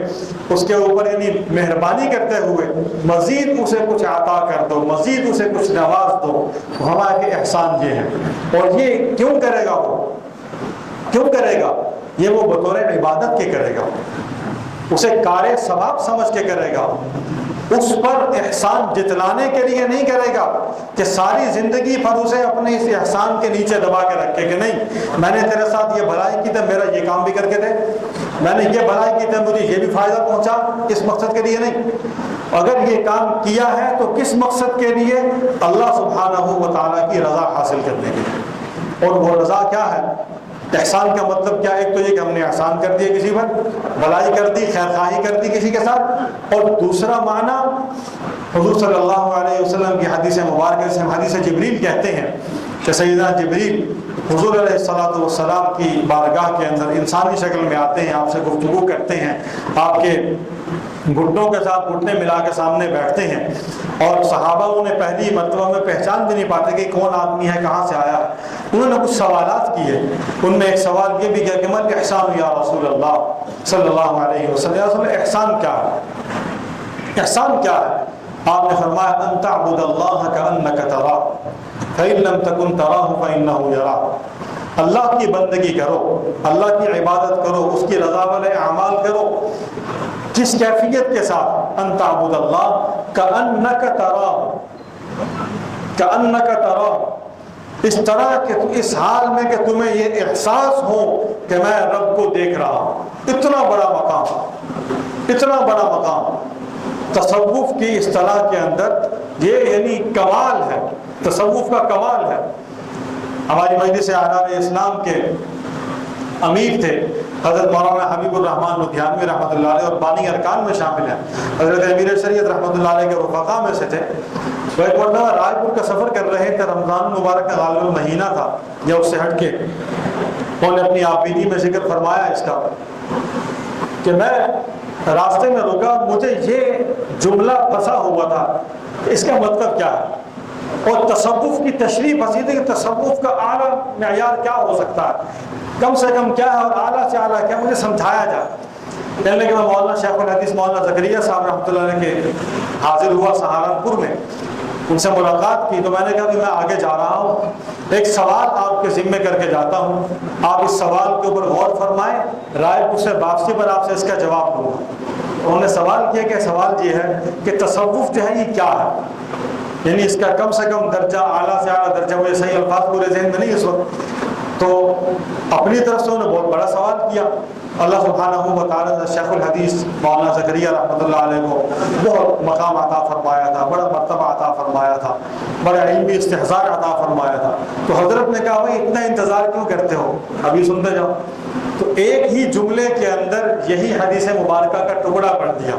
اس کے اوپر یعنی مہربانی کرتے ہوئے مزید اسے کچھ عطا کر دو، مزید اسے کچھ نواز دو، ہمارا کہ احسان یہ ہے۔ اور یہ کیوں کرے گا؟ وہ کیوں کرے گا؟ یہ وہ بطور عبادت کے کرے گا، اسے کار ثواب سمجھ کے کرے گا، اس پر احسان جتلانے کے لیے نہیں کرے گا کہ ساری زندگی پر اسے اپنے اس احسان کے نیچے دبا کے رکھے کہ نہیں میں نے تیرے ساتھ یہ بھلائی کی تو میرا یہ کام بھی کر کے دے، میں نے یہ بھلائی کی تو مجھے یہ بھی فائدہ پہنچا، اس مقصد کے لیے نہیں۔ اگر یہ کام کیا ہے تو کس مقصد کے لیے؟ اللہ سبحانہ و تعالیٰ کی رضا حاصل کرنے کے لیے۔ اور وہ رضا کیا ہے؟ احسان کا مطلب کیا ہے؟ ایک تو یہ کہ ہم نے احسان کر دیا کسی پر، بھلائی کر دی، خیر خواہی کر دی کسی کے ساتھ، اور دوسرا معنی حضور صلی اللہ علیہ وسلم کی حدیث مبارکہ سے ہم حدیث جبریل کہتے ہیں کہ سیدنا جبریل حضور علیہ الصلوۃ والسلام کی بارگاہ کے اندر انسانی شکل میں آتے ہیں، آپ سے گفتگو کرتے ہیں، آپ کے گھٹنوں کے ساتھ گھٹنے ملا کے سامنے بیٹھتے ہیں، اور صحابہ انہیں پہلی مرتبہ میں پہچان بھی نہیں پاتے کہ کون آدمی ہے، کہاں سے آیا ہے۔ انہوں نے کچھ سوالات کیے، ان میں ایک سوال یہ بھی کیا کہ مل احسان یا رسول اللہ صلی اللہ علیہ وسلم، یا رسول اللہ احسان کیا ہے؟ احسان کیا ہے؟ آپ نے فرمایا ان تعبد اللہ کأنک تراہ فإن لم تکن تراہ فإنہ یراہ، اللہ کی بندگی کرو، اللہ کی عبادت کرو، اس کی رضا والے اعمال کرو، کس کیفیت کے ساتھ؟ ان تعبد اللہ کأنک تراہ، کأنک تراہ، اس طرح کہ اس حال میں کہ تمہیں یہ احساس ہو کہ میں رب کو دیکھ رہا ہوں۔ اتنا بڑا مقام، اتنا بڑا مقام تصوف کی اصطلاح کے اندر یہ یعنی کمال ہے، تصوف کا کمال ہے۔ ہماری مجلس اعرار اسلام کے امیر تھے حضرت مولانا حبیب الرحمن لدھیانوی رحمۃ اللہ علیہ، اور بانی ارکان میں شامل ہیں، حضرت امیر شریعت رحمۃ اللہ علیہ کے رفقا میں سے تھے۔ وہ ایک مرتبہ رائے پور کا سفر کر رہے تھے، رمضان مبارک کا غالب مہینہ تھا یا اس سے ہٹ کے، انہوں نے اپنی آبیدی میں ذکر فرمایا اس کا کہ میں راستے میں رکا، مجھے یہ جملہ پھنسا ہوا تھا، اس کا مطلب کیا ہے؟ اور تصوف کی تشریح پسند ہے کہ تصوف کا اعلیٰ معیار کیا ہو سکتا ہے، کم سے کم کیا ہے اور اعلیٰ سے اعلیٰ کیا، مجھے سمجھایا جائے۔ کہنے کہ میں مولانا شیخ الحدیث مولانا زکریا صاحب رحمۃ اللہ علیہ کے حاضر ہوا سہارنپور میں، ان سے ملاقات کی تو میں نے کہا کہ میں آگے جا رہا ہوں، ایک سوال آپ کے ذمے کر کے جاتا ہوں، آپ اس سوال کے اوپر غور فرمائیں، رائے پور سے واپسی پر آپ سے اس کا جواب دوں گا۔ انہوں نے سوال کیا کہ سوال یہ ہے کہ تصوف جو ہے یہ کیا ہے، یعنی اس کا کم سے کم درجہ، اعلیٰ سے اعلیٰ درجہ، مجھے صحیح الفاظ پورے ذہن میں نہیں اس وقت، تو اپنی طرف سے انہوں نے بہت بڑا سوال کیا اللہ سبحانہ و تعالیٰ نے شیخ الحدیث مولانا زکریا رحمۃ اللہ علیہ کو بہت مقام عطا فرمایا تھا، بڑا مرتبہ عطا فرمایا تھا، بڑا علمی استحضار عطا فرمایا تھا. تو حضرت نے کہا بھائی اتنا انتظار کیوں کرتے ہو، ابھی سنتے جاؤ. تو ایک ہی جملے کے اندر یہی حدیث مبارکہ کا ٹکڑا پڑھ دیا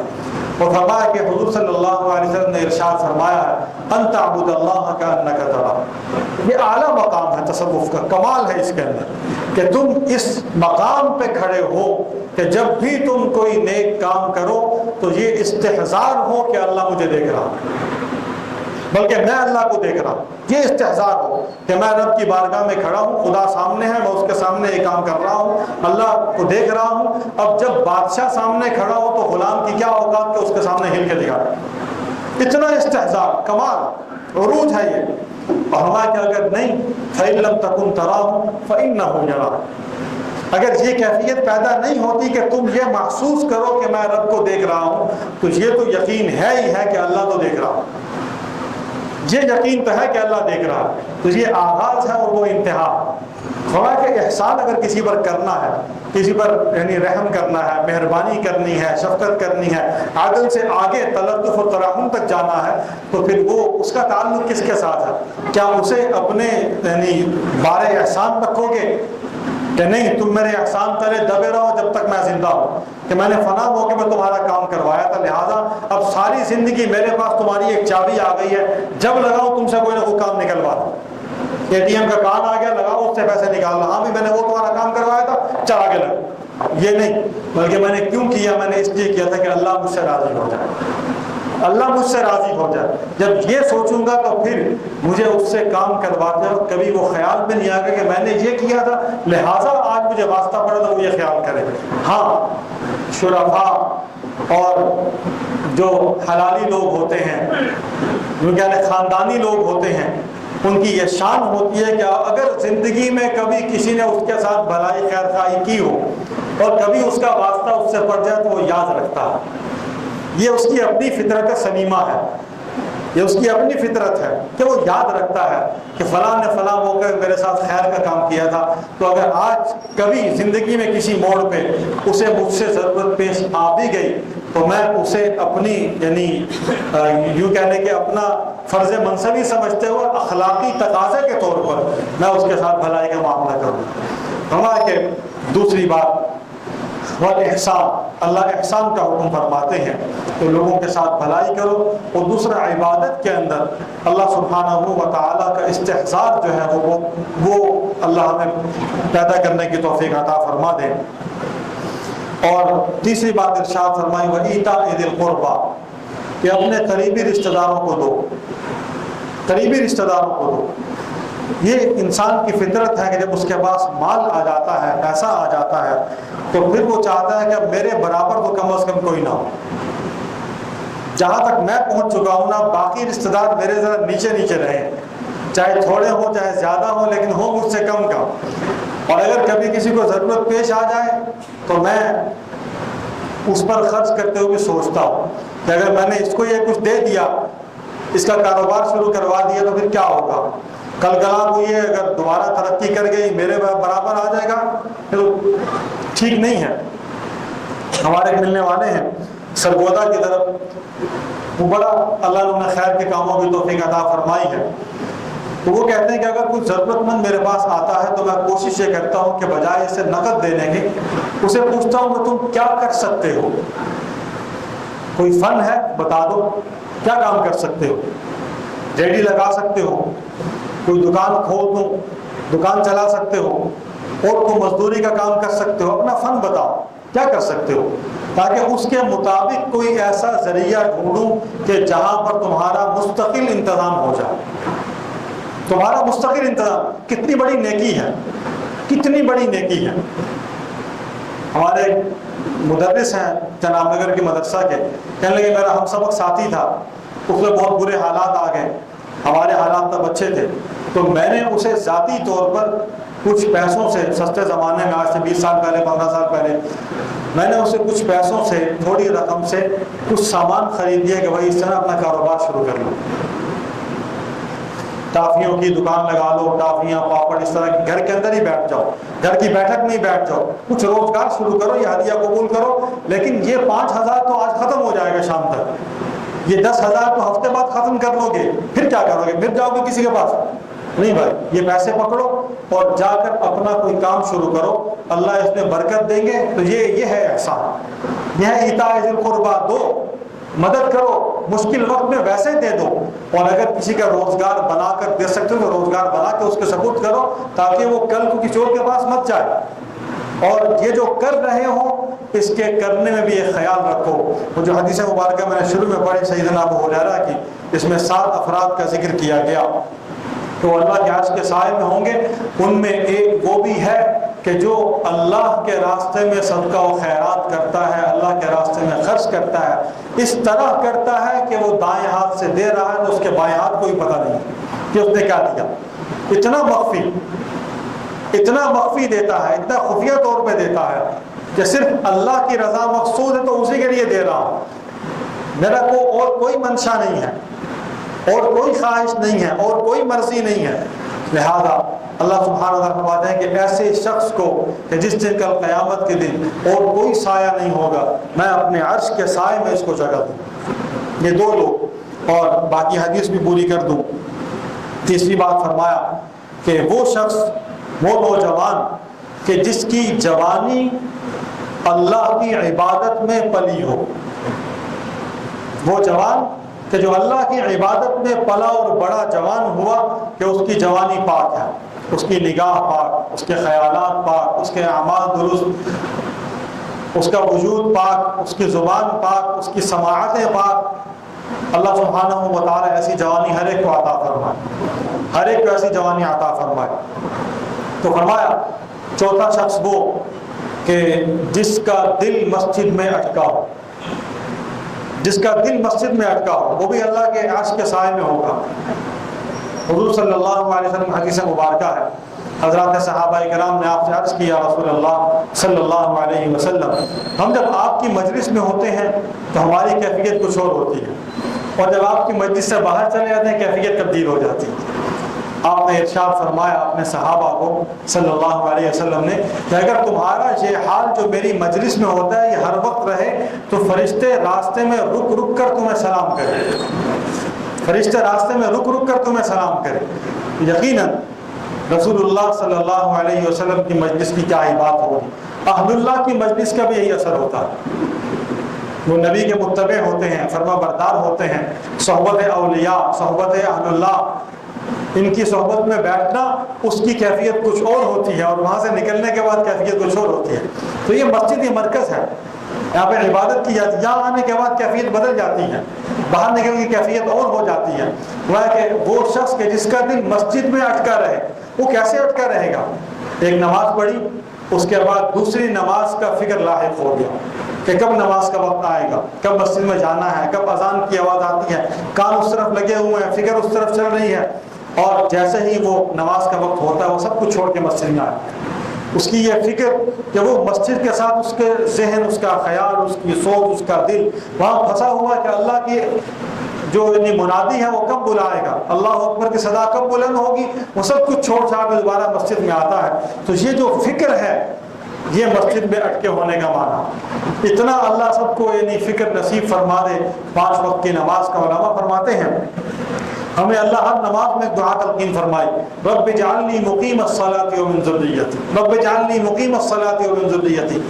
اور فرمایا کہ حضور صلی اللہ علیہ وسلم نے ارشاد فرمایا ہے ان تعبد اللہ کأنک تراہ. یہ اعلیٰ مقام ہے تصوف کا، کمال ہے اس کے اندر کہ تم اس مقام پہ کھڑے ہو کہ جب بھی تم کوئی نیک کام کرو تو یہ استحضار ہو کہ اللہ مجھے دیکھ رہا، بلکہ میں اللہ کو دیکھ رہا ہوں. یہ استحضار ہو کہ میں رب کی بارگاہ میں کھڑا ہوں، خدا سامنے ہے، میں اس کے سامنے یہ کام کر رہا ہوں، اللہ کو دیکھ رہا ہوں. اب جب بادشاہ سامنے کھڑا ہو تو غلام کی کیا اوقات کہ اس کے سامنے ہل کے دکھائے. اتنا استحضار، کمال، عروج ہے یہ. اور ہمارا کہ اگر نہیں فَإِن لَمْ تَكُنْ تَرَاهُ فَإِنَّهُ يَرَاكَ، اگر یہ کیفیت پیدا نہیں ہوتی کہ تم یہ محسوس کرو کہ میں رب کو دیکھ رہا ہوں، تو یہ تو یقین ہے ہی ہے کہ اللہ تو دیکھ رہا ہوں. یہ یقین تو ہے کہ اللہ دیکھ رہا ہے. تو یہ آغاز ہے اور وہ انتہا. خدا کے احسان اگر کسی پر کرنا ہے، کسی پر یعنی رحم کرنا ہے، مہربانی کرنی ہے، شفقت کرنی ہے، عدل سے آگے تلطف و ترحم تک جانا ہے، تو پھر وہ اس کا تعلق کس کے ساتھ ہے؟ کیا اسے اپنے یعنی بارے احسان رکھو گے کہ نہیں تم میرے احسان کرے دبے رہو جب تک میں زندہ ہوں، کہ میں نے فلاں موقع میں تمہارا کام کروایا تھا، لہٰذا اب ساری زندگی میرے پاس تمہاری ایک چابی آ گئی ہے، جب لگاؤ تم سے کوئی نہ کوئی کام نکلوا دو. اے ٹی ایم کا کارڈ آ گیا، لگاؤ اس سے پیسے نکالنا، ہاں بھی میں نے وہ تمہارا کام کروایا تھا، چل آگے لگو. یہ نہیں، بلکہ میں نے کیوں کیا؟ میں نے اس لیے کیا تھا کہ اللہ مجھ سے راضی ہو جائے، اللہ مجھ سے راضی ہو جائے. جب یہ سوچوں گا تو پھر مجھے اس سے کام کرواتے ہو کبھی وہ خیال میں نہیں آئے گا کہ میں نے یہ کیا تھا لہٰذا آج مجھے واسطہ پڑا تو وہ یہ خیال کرے. ہاں شرفاء اور جو حلالی لوگ ہوتے ہیں، جو کہتے ہیں خاندانی لوگ ہوتے ہیں، ان کی یہ شان ہوتی ہے کہ اگر زندگی میں کبھی کسی نے اس کے ساتھ بھلائی خیر خواہی کی ہو اور کبھی اس کا واسطہ اس سے پڑ جائے تو وہ یاد رکھتا ہے. یہ اس کی اپنی فطرت سلیمہ ہے، یہ اس کی اپنی فطرت ہے کہ وہ یاد رکھتا ہے کہ فلاں نے فلاں موقع میرے ساتھ خیر کا کام کیا تھا. تو اگر آج کبھی زندگی میں کسی موڑ پہ اسے مجھ سے ضرورت پیش آ بھی گئی تو میں اسے اپنی یعنی یوں کہنے کہ اپنا فرض منصبی سمجھتے ہوئے اخلاقی تقاضے کے طور پر میں اس کے ساتھ بھلائی کا معاملہ کروں. ہمارا کہ دوسری بات احسان، اللہ احسان کا حکم فرماتے ہیں کہ لوگوں کے ساتھ بھلائی کرو. اور دوسرا عبادت کے اندر اللہ سبحانہ و تعالیٰ کا استحضار جو ہے وہ اللہ ہمیں پیدا کرنے کی توفیق عطا فرما دے. اور تیسری بات ارشاد فرمائی وَإِيتَاءِ ذِي الْقُرْبَى، کہ اپنے قریبی رشتہ داروں کو دو، قریبی رشتہ داروں کو دو. یہ انسان کی فطرت ہے کہ جب اس کے پاس مال آ جاتا ہے، پیسہ آ جاتا ہے، تو پھر وہ چاہتا ہے کہ اب میرے برابر تو کم از کم کوئی نہ ہو. جہاں تک میں پہنچ چکا ہوں نا، باقی رشتہ دار میرے ذرا نیچے نیچے رہیں، چاہے تھوڑے ہوں چاہے زیادہ ہوں، لیکن ہو مجھ سے کم کم. اور اگر کبھی کسی کو ضرورت پیش آ جائے تو میں اس پر خرچ کرتے ہوئے سوچتا ہوں کہ اگر میں نے اس کو یہ کچھ دے دیا، اس کا کاروبار شروع کروا دیا تو پھر کیا ہوگا؟ کل کلا کو یہ اگر دوبارہ ترقی کر گئی میرے برابر آ جائے گا پھر ٹھیک نہیں ہے. ہمارے ملنے والے ہیں سرگودا کی طرف، وہ بڑا اللہ نے خیر کے کاموں کی توفیق عطا فرمائی ہے. تو وہ کہتے ہیں کہ اگر کوئی ضرورت مند میرے پاس آتا ہے تو میں کوشش یہ کرتا ہوں کہ بجائے اسے نقد دینے کے اسے پوچھتا ہوں کہ تم کیا کر سکتے ہو، کوئی فن ہے بتا دو، کیا کام کر سکتے ہو؟ ریڈی لگا سکتے ہو، کوئی دکان کھول دوں، دکان چلا سکتے ہو، اور کوئی مزدوری کا کام کر سکتے ہو، اپنا فن بتاؤ کیا کر سکتے ہو، تاکہ اس کے مطابق کوئی ایسا ذریعہ ڈھونڈوں کہ جہاں پر تمہارا مستقل انتظام ہو جائے. تمہارا مستقل انتظام کتنی بڑی نیکی ہے، کتنی بڑی نیکی ہے. ہمارے مدرس ہیں جناب نگر کے مدرسہ کے، کہنے لگے میرا ہم سبق ساتھی تھا، اس میں بہت برے حالات آ گئے، ہمارے حالات تب اچھے تھے، تو میں نے اسے ذاتی طور پر کچھ پیسوں سے، سستے زمانے میں آج سے 20 سال پہلے 15 سال پہلے، میں نے اسے کچھ پیسوں سے، تھوڑی رقم سے کچھ سامان خرید دیا کہ بھائی اس طرح اپنا کاروبار شروع کر لوں. ٹافیوں کی دکان لگا لو، ٹافیاں پاپڑ اس طرح کی، گھر کے اندر ہی بیٹھ جاؤ، گھر کی بیٹھک میں ہی بیٹھ جاؤ، کچھ روزگار شروع کرو، یہ ہدیہ قبول کرو. لیکن یہ 5,000 تو آج ختم ہو جائے گا شام تک، یہ 10,000 تو ہفتے بعد ختم کر لو گے، پھر کیا کرو گے؟ پھر جاؤ گے کسی کے پاس؟ نہیں بھائی، یہ پیسے پکڑو اور جا کر اپنا کوئی کام شروع کرو، اللہ اس میں برکت دیں گے. تو یہ ہے احسان، یہ ہے ایتاء ذی القربیٰ. دو، مدد کرو، مشکل وقت میں ویسے دے دو، اور اگر کسی کا روزگار بنا کر دے سکتے ہو تو روزگار بنا کے اس کے سپورٹ کرو، تاکہ وہ کل کو کسی اور کے پاس مت جائے. اور یہ جو کر رہے ہو اس کے کرنے میں بھی ایک خیال رکھو. وہ جو حدیث مبارکہ میں نے شروع میں پڑھی سیدنا ابو ہریرہ کی، اس میں 7 افراد کا ذکر کیا گیا تو اللہ کے عرش کے سائے میں ہوں گے. ان میں ایک وہ بھی ہے کہ جو اللہ کے راستے میں صدقہ و خیرات کرتا ہے، اللہ کے راستے میں خرچ کرتا ہے، اس طرح کرتا ہے کہ وہ دائیں ہاتھ سے دے رہا ہے تو اس کے بائیں ہاتھ کو ہی پتہ نہیں کہ اس نے کیا دیا. اتنا مخفی دیتا ہے، اتنا خفیہ طور پہ دیتا ہے کہ صرف اللہ کی رضا مقصود ہے تو اسی کے لیے دے رہا ہوں، میرا اور کوئی منشا نہیں ہے، اور کوئی خواہش نہیں ہے، اور کوئی مرضی نہیں ہے. لہذا اللہ سبحانہ وتعالیٰ فرماتے ہیں کہ ایسے شخص کو کہ جس دن کل قیامت کے دن اور کوئی سایہ نہیں ہوگا، میں اپنے عرش کے سائے میں اس کو جگہ دوں. یہ 2 لوگ، اور باقی حدیث بھی پوری کر دوں. تیسری بات فرمایا کہ وہ شخص، وہ نوجوان کہ جس کی جوانی اللہ کی عبادت میں پلی ہو، وہ جوان کہ جو اللہ کی عبادت میں پلا اور بڑا جوان ہوا کہ اس کی جوانی پاک ہے، اس کی نگاہ پاک، اس کے خیالات پاک، اس کے اعمال درست، اس کا وجود پاک، اس کی زبان پاک، اس کی سماعتیں پاک. اللہ سبحانہ و تعالیٰ ایسی جوانی ہر ایک کو عطا فرمائے، ہر ایک کو ایسی جوانی عطا فرمائے. تو فرمایا چوتھا شخص وہ کہ جس کا دل مسجد میں اٹکا ہو، جس کا دل مسجد میں اٹکا ہو، وہ بھی اللہ کے عرش کے سائے میں ہوگا. حضور صلی اللہ علیہ وسلم حدیث مبارکہ ہے، حضرات صحابہ کرام نے آپ سے عرض کیا رسول اللہ صلی اللہ علیہ وسلم، ہم جب آپ کی مجلس میں ہوتے ہیں تو ہماری کیفیت کچھ اور ہوتی ہے، اور جب آپ کی مجلس سے باہر چلے جاتے ہیں کیفیت تبدیل ہو جاتی ہے. آپ نے ارشاد فرمایا اپنے صحابہ کو صلی اللہ علیہ وسلم نے کہ اگر تمہارا یہ حال جو میری مجلس میں ہوتا ہے یہ ہر وقت رہے تو فرشتے راستے میں رک رک کر تمہیں سلام کریں، فرشتے راستے میں رک رک کر تمہیں سلام کریں. یقیناً رسول اللہ صلی اللہ علیہ وسلم کی مجلس کی کیا ہی بات ہوگی. اہل اللہ کی مجلس کا بھی یہی اثر ہوتا ہے، وہ نبی کے متبع ہوتے ہیں، فرما بردار ہوتے ہیں. صحبت اولیاء، صحبت اہل اللہ، ان کی صحبت میں بیٹھنا اس کی کیفیت کچھ اور ہوتی ہے، اور وہاں سے نکلنے کے بعد کیفیت کچھ اور ہوتی ہے. تو یہ مسجد یہ مرکز ہے، یہاں پہ عبادت کی جاتی ہے. یہاں آنے کے بعد کیفیت بدل جاتی ہے، باہر نکلنے کی کیفیت اور ہو جاتی ہے. وہ ہے کہ وہ شخص کہ جس کا دل مسجد میں اٹکا رہے، وہ کیسے اٹکا رہے گا؟ ایک نماز پڑھی، اس کے بعد دوسری نماز کا فکر لاحق ہو گیا کہ کب نماز کا وقت آئے گا، کب مسجد میں جانا ہے، کب اذان کی آواز آتی ہے، کان اس طرف لگے ہوئے ہیں، فکر اس طرف چل رہی ہے. اور جیسے ہی وہ نماز کا وقت ہوتا ہے وہ سب کچھ چھوڑ کے مسجد میں آئے. اس کی یہ فکر کہ وہ مسجد کے ساتھ اس کے ذہن، اس کا خیال، اس کی سوچ، اس کا دل وہاں پھنسا ہوا کہ اللہ کی جو منادی ہے وہ کب بلائے گا، اللہ اکبر کی صدا کب بلند ہوگی، وہ سب کچھ چھوڑ چھاڑ کے دوبارہ مسجد میں آتا ہے. تو یہ جو فکر ہے یہ مسجد میں اٹکے ہونے کا معنی. اتنا اللہ سب کو یعنی فکر نصیب فرما دے. 5 وقت کی نماز کا علماء فرماتے ہیں ہمیں اللہ ہر نماز میں دعا تلقین فرمائی، رب اجعلنی مقیم الصلاۃ ومن ذریتی، رب اجعلنی مقیم الصلاۃ ومن ذریتی.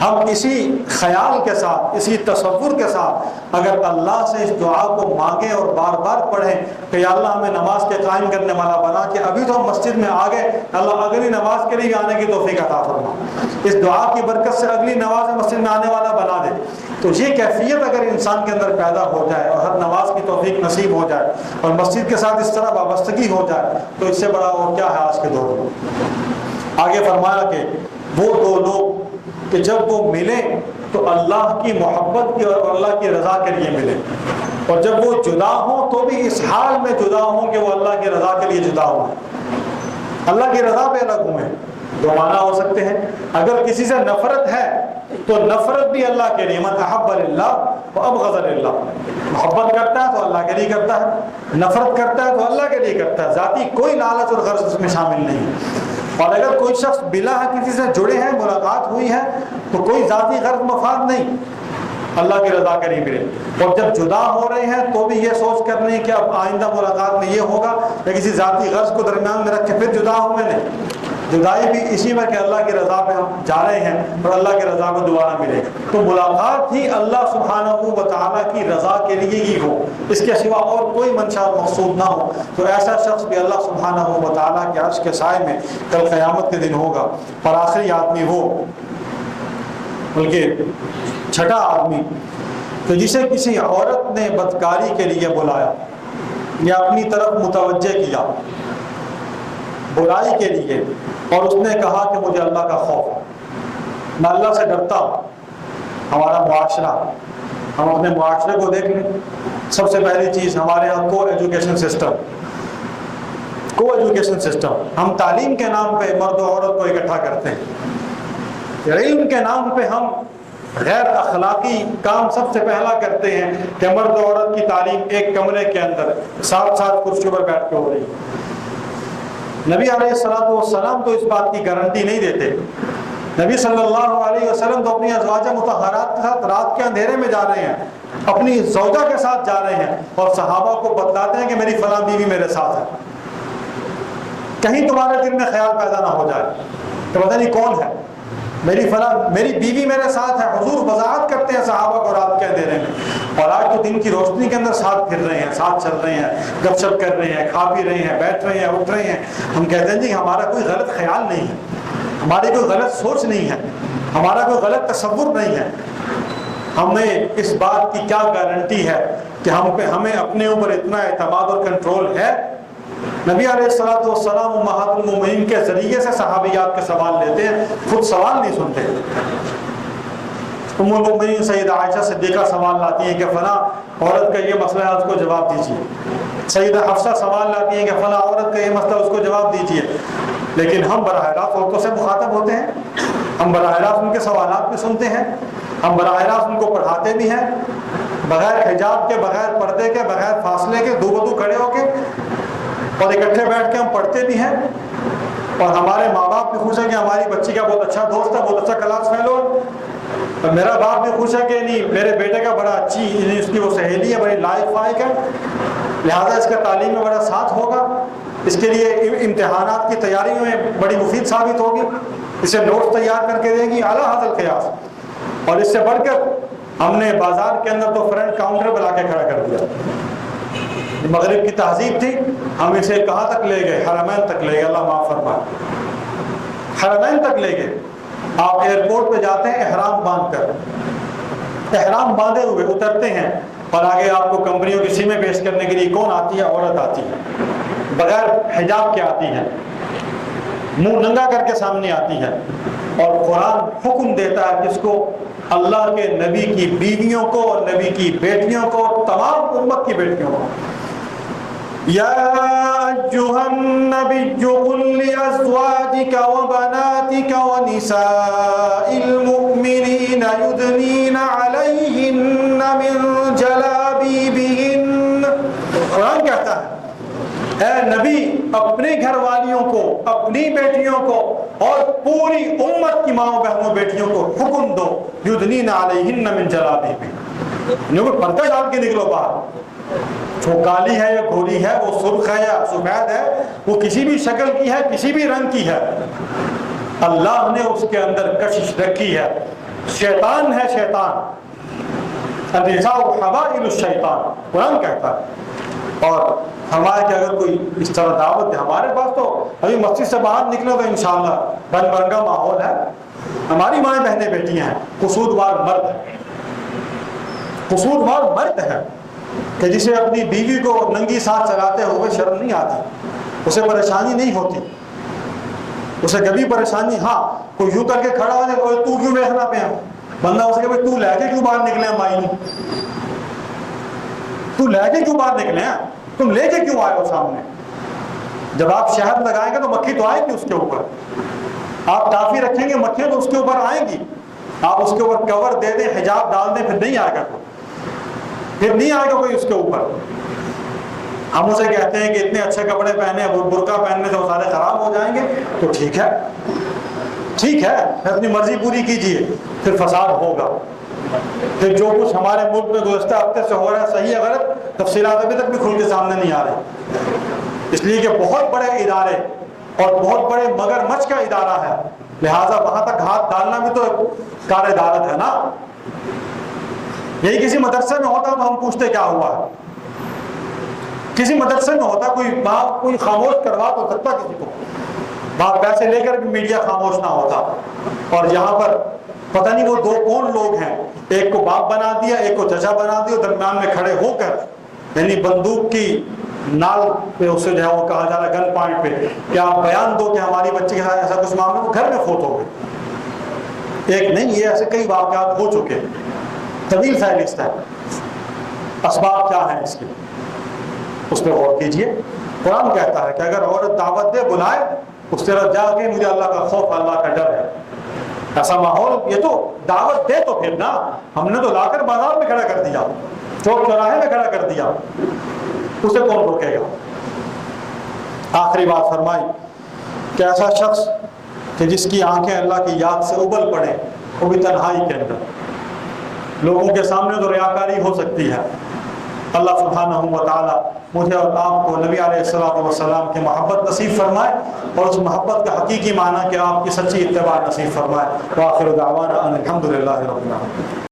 ہم اسی خیال کے ساتھ، اسی تصور کے ساتھ اگر اللہ سے اس دعا کو مانگیں اور بار بار پڑھیں کہ یا اللہ ہمیں نماز کے قائم کرنے والا بنا کے ابھی تو ہم مسجد میں آ گئے، اللہ اگلی نماز کے لیے آنے کی توفیق عطا فرما، اس دعا کی برکت سے اگلی نماز مسجد میں آنے والا بنا دے. تو یہ کیفیت اگر انسان کے اندر پیدا ہو جائے اور ہر نماز کی توفیق نصیب ہو جائے اور مسجد کے ساتھ اس طرح وابستگی ہو جائے تو اس سے بڑا اور کیا ہے آج کے دور میں. آگے فرمایا کہ وہ 2 لوگ کہ جب وہ ملیں تو اللہ کی محبت کی اور اللہ کی رضا کے لیے ملیں، اور جب وہ جدا ہوں تو بھی اس حال میں جدا ہوں کہ وہ اللہ کی رضا کے لیے جدا ہوں. اللہ کی رضا پہ الگ ہوئے 2 معنی ہو سکتے ہیں. اگر کسی سے نفرت ہے تو نفرت بھی اللہ کے لیے، من احب للہ وابغض للہ، محبت کرتا ہے تو اللہ کے لیے کرتا ہے، نفرت کرتا ہے تو اللہ کے لیے کرتا ہے، ذاتی کوئی لالچ اور غرض اس میں شامل نہیں ہے۔ اور اگر کوئی شخص بلا کسی سے جڑے ہیں، ملاقات ہوئی ہے، تو کوئی ذاتی غرض مفاد نہیں، اللہ کی رضا کے لیے ملے۔ اور جب جدا ہو رہے ہیں تو بھی یہ سوچ کر نہیں کہ اب آئندہ ملاقات میں یہ ہوگا، یا کسی ذاتی غرض کو درمیان میں رکھ کے پھر جدا ہوئے نہیں، جدائی بھی اسی میں کہ اللہ کی رضا پہ ہم جا رہے ہیں اور اللہ کی رضا کو دوبارہ ملے۔ تو ملاقات ہی اللہ سبحانہ و تعالیٰ کی رضا کے لیے ہی ہو، اس کے سوا اور کوئی منشا مقصود نہ ہو، تو ایسا شخص بھی اللہ سبحانہ و تعالیٰ کے عرش کے سائے میں کل قیامت کے دن ہوگا۔ اور آخری آدمی وہ، بلکہ چھٹا آدمی، کہ جسے کسی عورت نے بدکاری کے لیے بلایا یا اپنی طرف متوجہ کیا برائی کے لیے، اور اس نے کہا کہ مجھے اللہ کا خوف ہے، میں اللہ سے ڈرتا ہوں۔ ہمارا معاشرہ، ہم اپنے معاشرے کو دیکھ لیں، سب سے پہلی چیز ہمارے یہاں کو ایجوکیشن سسٹم، ہم تعلیم کے نام پہ مرد و عورت کو اکٹھا کرتے ہیں، علم کے نام پہ ہم غیر اخلاقی کام سب سے پہلا کرتے ہیں کہ مرد و عورت کی تعلیم ایک کمرے کے اندر ساتھ ساتھ کرسیوں پر بیٹھ کے ہو رہی ہے۔ نبی علیہ السلام تو اس بات کی گارنٹی نہیں دیتے۔ نبی صلی اللہ علیہ وسلم تو اپنی ازواج مطہرات کے ساتھ رات کے اندھیرے میں جا رہے ہیں، اپنی زوجہ کے ساتھ جا رہے ہیں، اور صحابہ کو بتلاتے ہیں کہ میری فلاں بیوی میرے ساتھ ہے، کہیں تمہارے دل میں خیال پیدا نہ ہو جائے کہ پتہ نہیں کون ہے، میری بیوی میرے ساتھ ہے۔ حضور وضاحت کرتے ہیں صحابہ کو رات کے اندھیرے میں، اور آج تو دن کی روشنی کے اندر ساتھ پھر رہے ہیں، ساتھ چل رہے ہیں، گپ شپ کر رہے ہیں، کھا پی رہے ہیں، بیٹھ رہے ہیں، اٹھ رہے ہیں۔ ہم کہتے ہیں جی ہمارا کوئی غلط خیال نہیں ہے، ہماری کوئی غلط سوچ نہیں ہے، ہمارا کوئی غلط تصور نہیں ہے۔ ہمیں اس بات کی کیا گارنٹی ہے کہ ہمیں اپنے اوپر اتنا اعتماد اور کنٹرول ہے؟ نبی علیہ السلام امہات المومنین کے ذریعے سے صحابیات کے سوال لیتے ہیں، خود سوال نہیں سنتے۔ ام المومنین سیدہ عائشہ صدیقہ سوال لاتی ہیں کہ فلاں عورت کا یہ مسئلہ ہے، اس کو جواب دیجیے۔ سیدہ حفصہ سوال لاتی ہیں کہ فلاں عورت کا یہ مسئلہ، اس کو جواب دیجیے۔ لیکن ہم براہ راست عورتوں سے مخاطب ہوتے ہیں، ہم براہ راست ان کے سوالات بھی سنتے ہیں، ہم براہ راست ان کو پڑھاتے بھی ہیں، بغیر حجاب کے، بغیر پردے کے، بغیر فاصلے کے، دو بدو کھڑے ہو کے، اور اکٹھے بیٹھ کے ہم پڑھتے بھی ہیں۔ اور ہمارے ماں باپ بھی خوش ہیں کہ ہماری بچی کا بہت اچھا دوست ہے، بہت اچھا کلاس فیلو ہے، اور میرا باپ بھی خوش ہے کہ نہیں میرے بیٹے کا بڑا اچھی اس کی وہ سہیلی ہے، بڑی لائق فائق ہے، لہٰذا اس کا تعلیم میں بڑا ساتھ ہوگا، اس کے لیے امتحانات کی تیاریوں میں بڑی مفید ثابت ہوگی، اسے نوٹس تیار کر کے دے گی، اعلیٰ حاصل قیاس۔ اور اس سے بڑھ کر ہم نے بازار کے اندر تو فرنٹ کاؤنٹر بلا کے کھڑا کر دیا۔ مغرب کی تہذیب تھی، ہم اسے کہاں تک لے گئے؟ حرمین تک لے گئے، اللہ معاف فرمائے، حرمین تک لے گئے۔ آپ ایئرپورٹ پہ جاتے ہیں احرام باندھ کر، احرام باندھے ہوئے اترتے ہیں، اور آگے آپ کو کمپنیوں کی سمیں پیش کرنے کے لیے کون آتی ہے؟ عورت آتی ہے، بغیر حجاب کے آتی ہے، منہ ننگا کر کے سامنے آتی ہے، اور قرآن حکم دیتا ہے کس کو؟ اللہ کے نبی کی بیویوں کو، نبی کی بیٹیوں کو، تمام امت کی بیٹیوں کو۔ یا ایھا النبی قل لازواجک وبناتک ونساء المؤمنین یدنین علیہن من جلابیبہن۔ قرآن کہتا ہے اے نبی اپنے گھر والیوں کو، اپنی بیٹیوں کو، اور پوری امت کی ماں بہنوں بیٹیوں کو حکم دو یدنین علیہن من جلابیبہن، انہیں کو پردہ ڈال کے نکلو باہر، وہ کالی ہے یا گوری ہے، وہ سرخ ہے یا سفید ہے، وہ کسی بھی شکل کی ہے، کسی بھی رنگ کی ہے، اللہ نے اس کے اندر کشش رکھی ہے۔ شیطان ہے، شیطان، النساء حبائل الشیطان، قرآن کہتا ہے۔ اور ہمارے کہ اگر کوئی اس طرح دعوت ہے، ہمارے پاس تو ابھی مسجد سے باہر نکلو تو انشاءاللہ رنگ برنگا ماحول ہے، ہماری مائیں بہنیں بیٹیاں ہیں، قصوروار مرد ہے، قصوروار مرد ہے کہ جسے اپنی بیوی کو ننگی ساتھ چلاتے ہوئے شرم نہیں آتی، اسے پریشانی نہیں ہوتی، اسے کبھی پریشانی، ہاں کوئی یوں کر کے کھڑا ہو جائے، تو کیوں بیٹھنا پہ ہے، بندہ اسے کہ بھائی تو لے کے کیوں باہر نکلے ہیں مائی نے، تو لے کے کیوں باہر نکلے ہیں، تم لے کے کیوں آئے ہو سامنے؟ جب آپ شہد لگائیں گے تو مکھی تو آئے گی اس کے اوپر، آپ ٹافی رکھیں گے مکھیاں تو اس کے اوپر آئیں گی، آپ اس کے اوپر کور دے دیں، حجاب ڈال دیں، پھر نہیں آئے گا کوئی، پھر نہیں آئے گا کوئی اس کے اوپر۔ ہم اسے کہتے ہیں کہ اتنے اچھے کپڑے پہنے، برقع پہننے سے وہ سارے خراب ہو جائیں گے، تو ٹھیک ہے، ٹھیک ہے، اپنی مرضی پوری کیجیے، پھر فساد ہوگا۔ پھر جو کچھ ہمارے ملک میں گزشتہ ہفتے سے ہو رہا ہے، صحیح ہے غلط، تفصیلات ابھی تک بھی کھل کے سامنے نہیں آ رہی، اس لیے کہ بہت بڑے ادارے اور بہت بڑے مگر مچھ کا ادارہ ہے، لہٰذا وہاں تک ہاتھ ڈالنا بھی تو کار عدالت ہے نا۔ یہی کسی مدرسے میں ہوتا تو ہم پوچھتے کیا ہوا ہے، کسی مدرسے میں ہوتا کوئی باپ کوئی خاموش کروا تو سکتا کسی کو، باپ پیسے لے کر بھی میڈیا خاموش نہ ہوتا، اور یہاں پر پتہ نہیں وہ دو کون لوگ ہیں، ایک کو باپ بنا دیا، ایک کو چچا بنا دیا، درمیان میں کھڑے ہو کر یعنی بندوق کی نال پہ اسے جو ہے وہ کہا جا رہا ہے گن پوائنٹ پہ کہ آپ بیان دو کہ ہماری بچی کے ساتھ ایسا کچھ معاملہ، وہ گھر میں فوت ہو گئے۔ ایک نہیں، یہ ایسے کئی واقعات ہو چکے، طویل فہرست ہے۔ اسباب کیا ہیں اس کے، اس پہ غور کیجئے۔ قرآن کہتا ہے کہ اگر عورت دعوت دے، بلائے، اس طرف جا کے مجھے اللہ کا خوف، اللہ کا ڈر ہے، ایسا ماحول، یہ تو دعوت دے تو پھر نا، ہم نے تو لا کر بازار میں کھڑا کر دیا، چوک چوراہے میں کھڑا کر دیا، اسے کون روکے گا؟ آخری بات فرمائی کہ ایسا شخص کہ جس کی آنکھیں اللہ کی یاد سے ابل پڑیں، وہ بھی تنہائی کے اندر، لوگوں کے سامنے تو ریاکاری ہو سکتی ہے، اللہ سبحانہ و تعالی مجھے اور آپ کو نبی علیہ الصلوۃ والسلام کی محبت نصیب فرمائے، اور اس محبت کا حقیقی معنی کہ آپ کی سچی اتباع نصیب فرمائے۔ وآخر دعوانا ان الحمد للہ رب العالمین۔